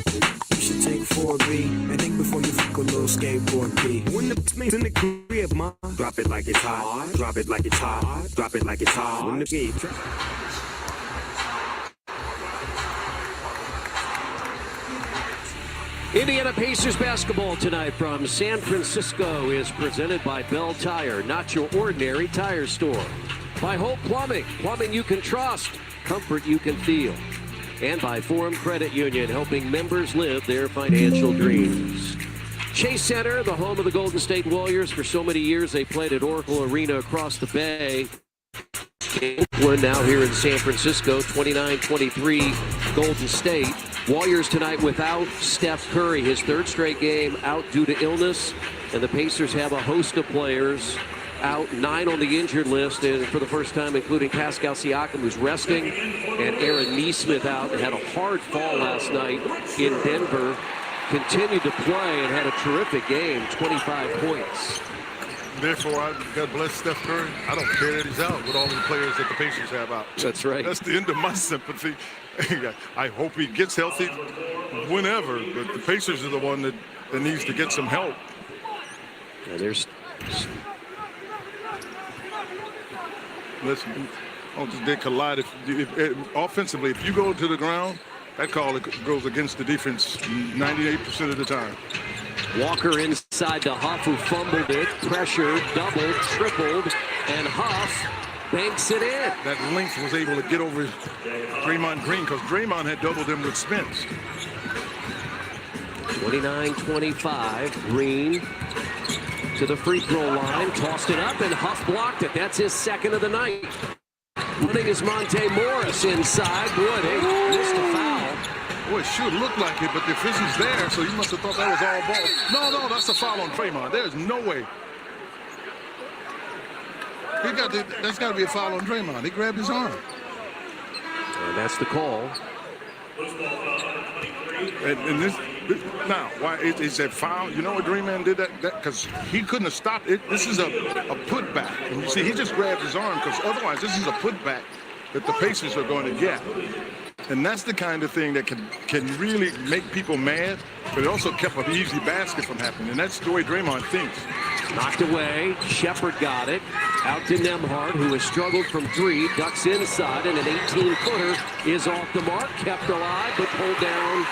you should take 4B and think before you fuck a little skateboard P. When the man's in the crib, ma, drop it like it's hot. Drop it like it's hot. Drop it like it's hot. When the beat. Indiana Pacers basketball tonight from San Francisco is presented by Bell Tire, not your ordinary tire store. By Hope Plumbing, plumbing you can trust, comfort you can feel. And by Forum Credit Union, helping members live their financial dreams. Chase Center, the home of the Golden State Warriors. For so many years, they played at Oracle Arena across the bay. Oakland now here in San Francisco, 29-23 Golden State. Warriors tonight without Steph Curry, his third straight game out due to illness. And the Pacers have a host of players out, 9 on the injured list, and for the first time including Pascal Siakam, who's resting, and Aaron Nesmith out and had a hard fall last night in Denver. Continued to play and had a terrific game, 25 points. Therefore, God bless Steph Curry. I don't care that he's out with all the players that the Pacers have out. That's right. That's the end of my sympathy. I hope he gets healthy whenever, but the Pacers are the one that needs to get some help. And there's... Listen, they collide. Offensively, if you go to the ground, that call goes against the defense 98% of the time. Walker inside to Huff, who fumbled it, pressured, doubled, tripled, and Huff banks it in. That length was able to get over Draymond Green because Draymond had doubled him with Spence. 29-25, Green to the free throw line, tossed it up, and Huff blocked it. That's his second of the night. Running is Monte Morris inside. Boy, they missed a foul. Boy, it sure looked like it, but the official's there, so you must have thought that was all ball. No, that's a foul on Draymond. There's no way. That's got to be a foul on Draymond. He grabbed his arm. And that's the call. And this now, why is that foul? You know what Draymond did that because he couldn't have stopped it. This is a putback, and you see he just grabbed his arm because otherwise this is a putback that the Pacers are going to get. And that's the kind of thing that can really make people mad, but it also kept an easy basket from happening. And that's the way Draymond thinks. Knocked away. Shepard got it. Out to Nembhard, who has struggled from 3. Ducks inside, and an 18-footer is off the mark. Kept alive, but pulled down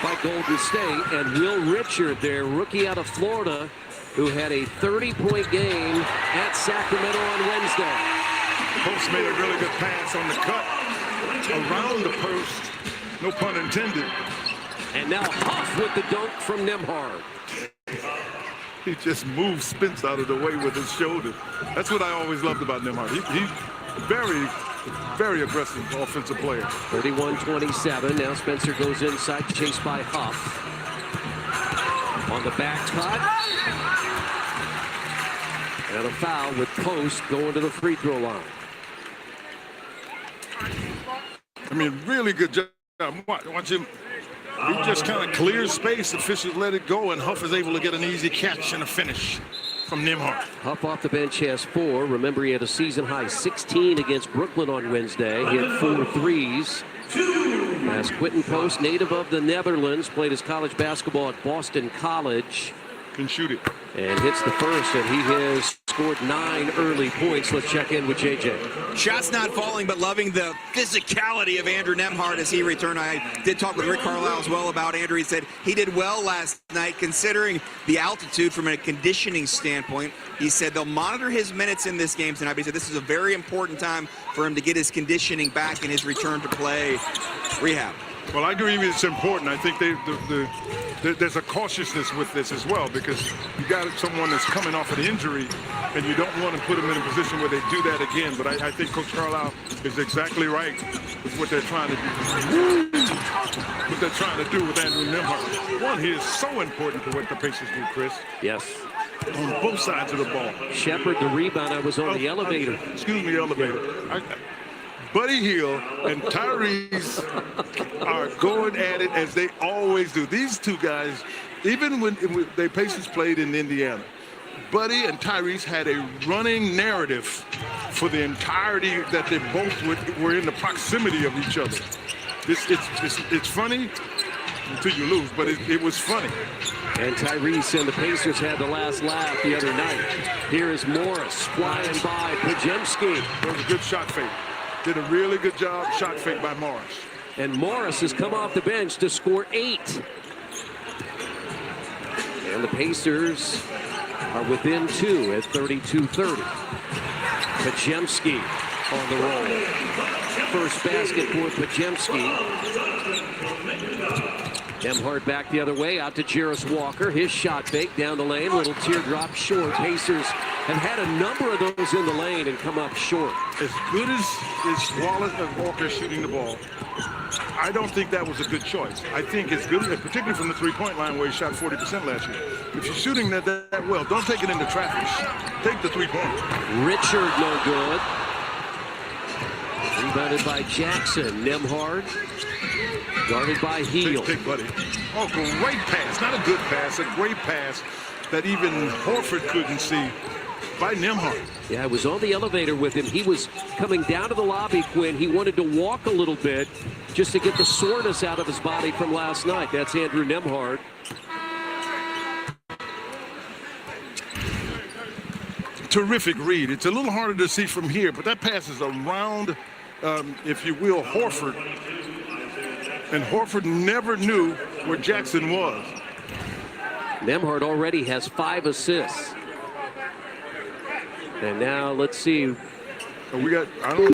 by Golden State. And Will Richard, their rookie out of Florida, who had a 30-point game at Sacramento on Wednesday. Post made a really good pass on the cut. Around the post, no pun intended. And now Huff with the dunk from Nembhard. He just moved Spence out of the way with his shoulder. That's what I always loved about Nembhard. He's very, very aggressive offensive player. 31-27. Now Spencer goes inside, chased by Huff. On the back cut. And a foul with Post going to the free throw line. I mean, really good job. Watch him. He just kind of clears space. Officials let it go, and Huff is able to get an easy catch and a finish from Nembhard. Huff off the bench has 4. Remember, he had a season-high 16 against Brooklyn on Wednesday. He had 4 threes. As Quentin Post, native of the Netherlands, played his college basketball at Boston College. Can shoot it. And hits the first, and he has scored 9 early points. Let's check in with JJ. Shots not falling, but loving the physicality of Andrew Nembhard as he returned. I did talk with Rick Carlisle as well about Andrew. He said he did well last night considering the altitude from a conditioning standpoint. He said they'll monitor his minutes in this game tonight, but he said this is a very important time for him to get his conditioning back in his return to play rehab. Well, I agree with you. It's important. I think there's a cautiousness with this as well, because you got someone that's coming off an injury, and you don't want to put them in a position where they do that again. But I think Coach Carlisle is exactly right with what they're trying to do. What they're trying to do with Andrew Nembhard. One, he is so important to what the Pacers do, Chris. Yes. On both sides of the ball. Shepard, the rebound. I was on the elevator. Excuse me, elevator. Buddy Hield and Tyrese are going at it as they always do. These two guys, even when the Pacers played in Indiana, Buddy and Tyrese had a running narrative for the entirety that they both were in the proximity of each other. It's funny until you lose, but it was funny. And Tyrese and the Pacers had the last laugh the other night. Here is Morris flying by Podziemski. That was a good shot fake. Did a really good job, shot fake by Morris. And Morris has come off the bench to score 8. And the Pacers are within 2 at 32-30. Podziemski on the roll. First basket for Podziemski. Nembhard back the other way, out to Jarris Walker. His shot fake down the lane, little teardrop short. Pacers have had a number of those in the lane and come up short. As good as Wallace and Walker shooting the ball, I don't think that was a good choice. I think it's good, particularly from the three-point line where he shot 40% last year. If you're shooting that well, don't take it into traffic. Take the three-point. Richard, no good. Rebounded by Jackson. Nembhard guarded by Hield. Big buddy. Oh, great pass. Not a good pass, a great pass that even Horford couldn't see by Nembhard. Yeah, I was on the elevator with him. He was coming down to the lobby, Quinn. He wanted to walk a little bit just to get the soreness out of his body from last night. That's Andrew Nembhard. Terrific read. It's a little harder to see from here, but that pass is around, if you will, Horford. And Horford never knew where Jackson was. Nembhard already has 5 assists. And now let's see. We got, I don't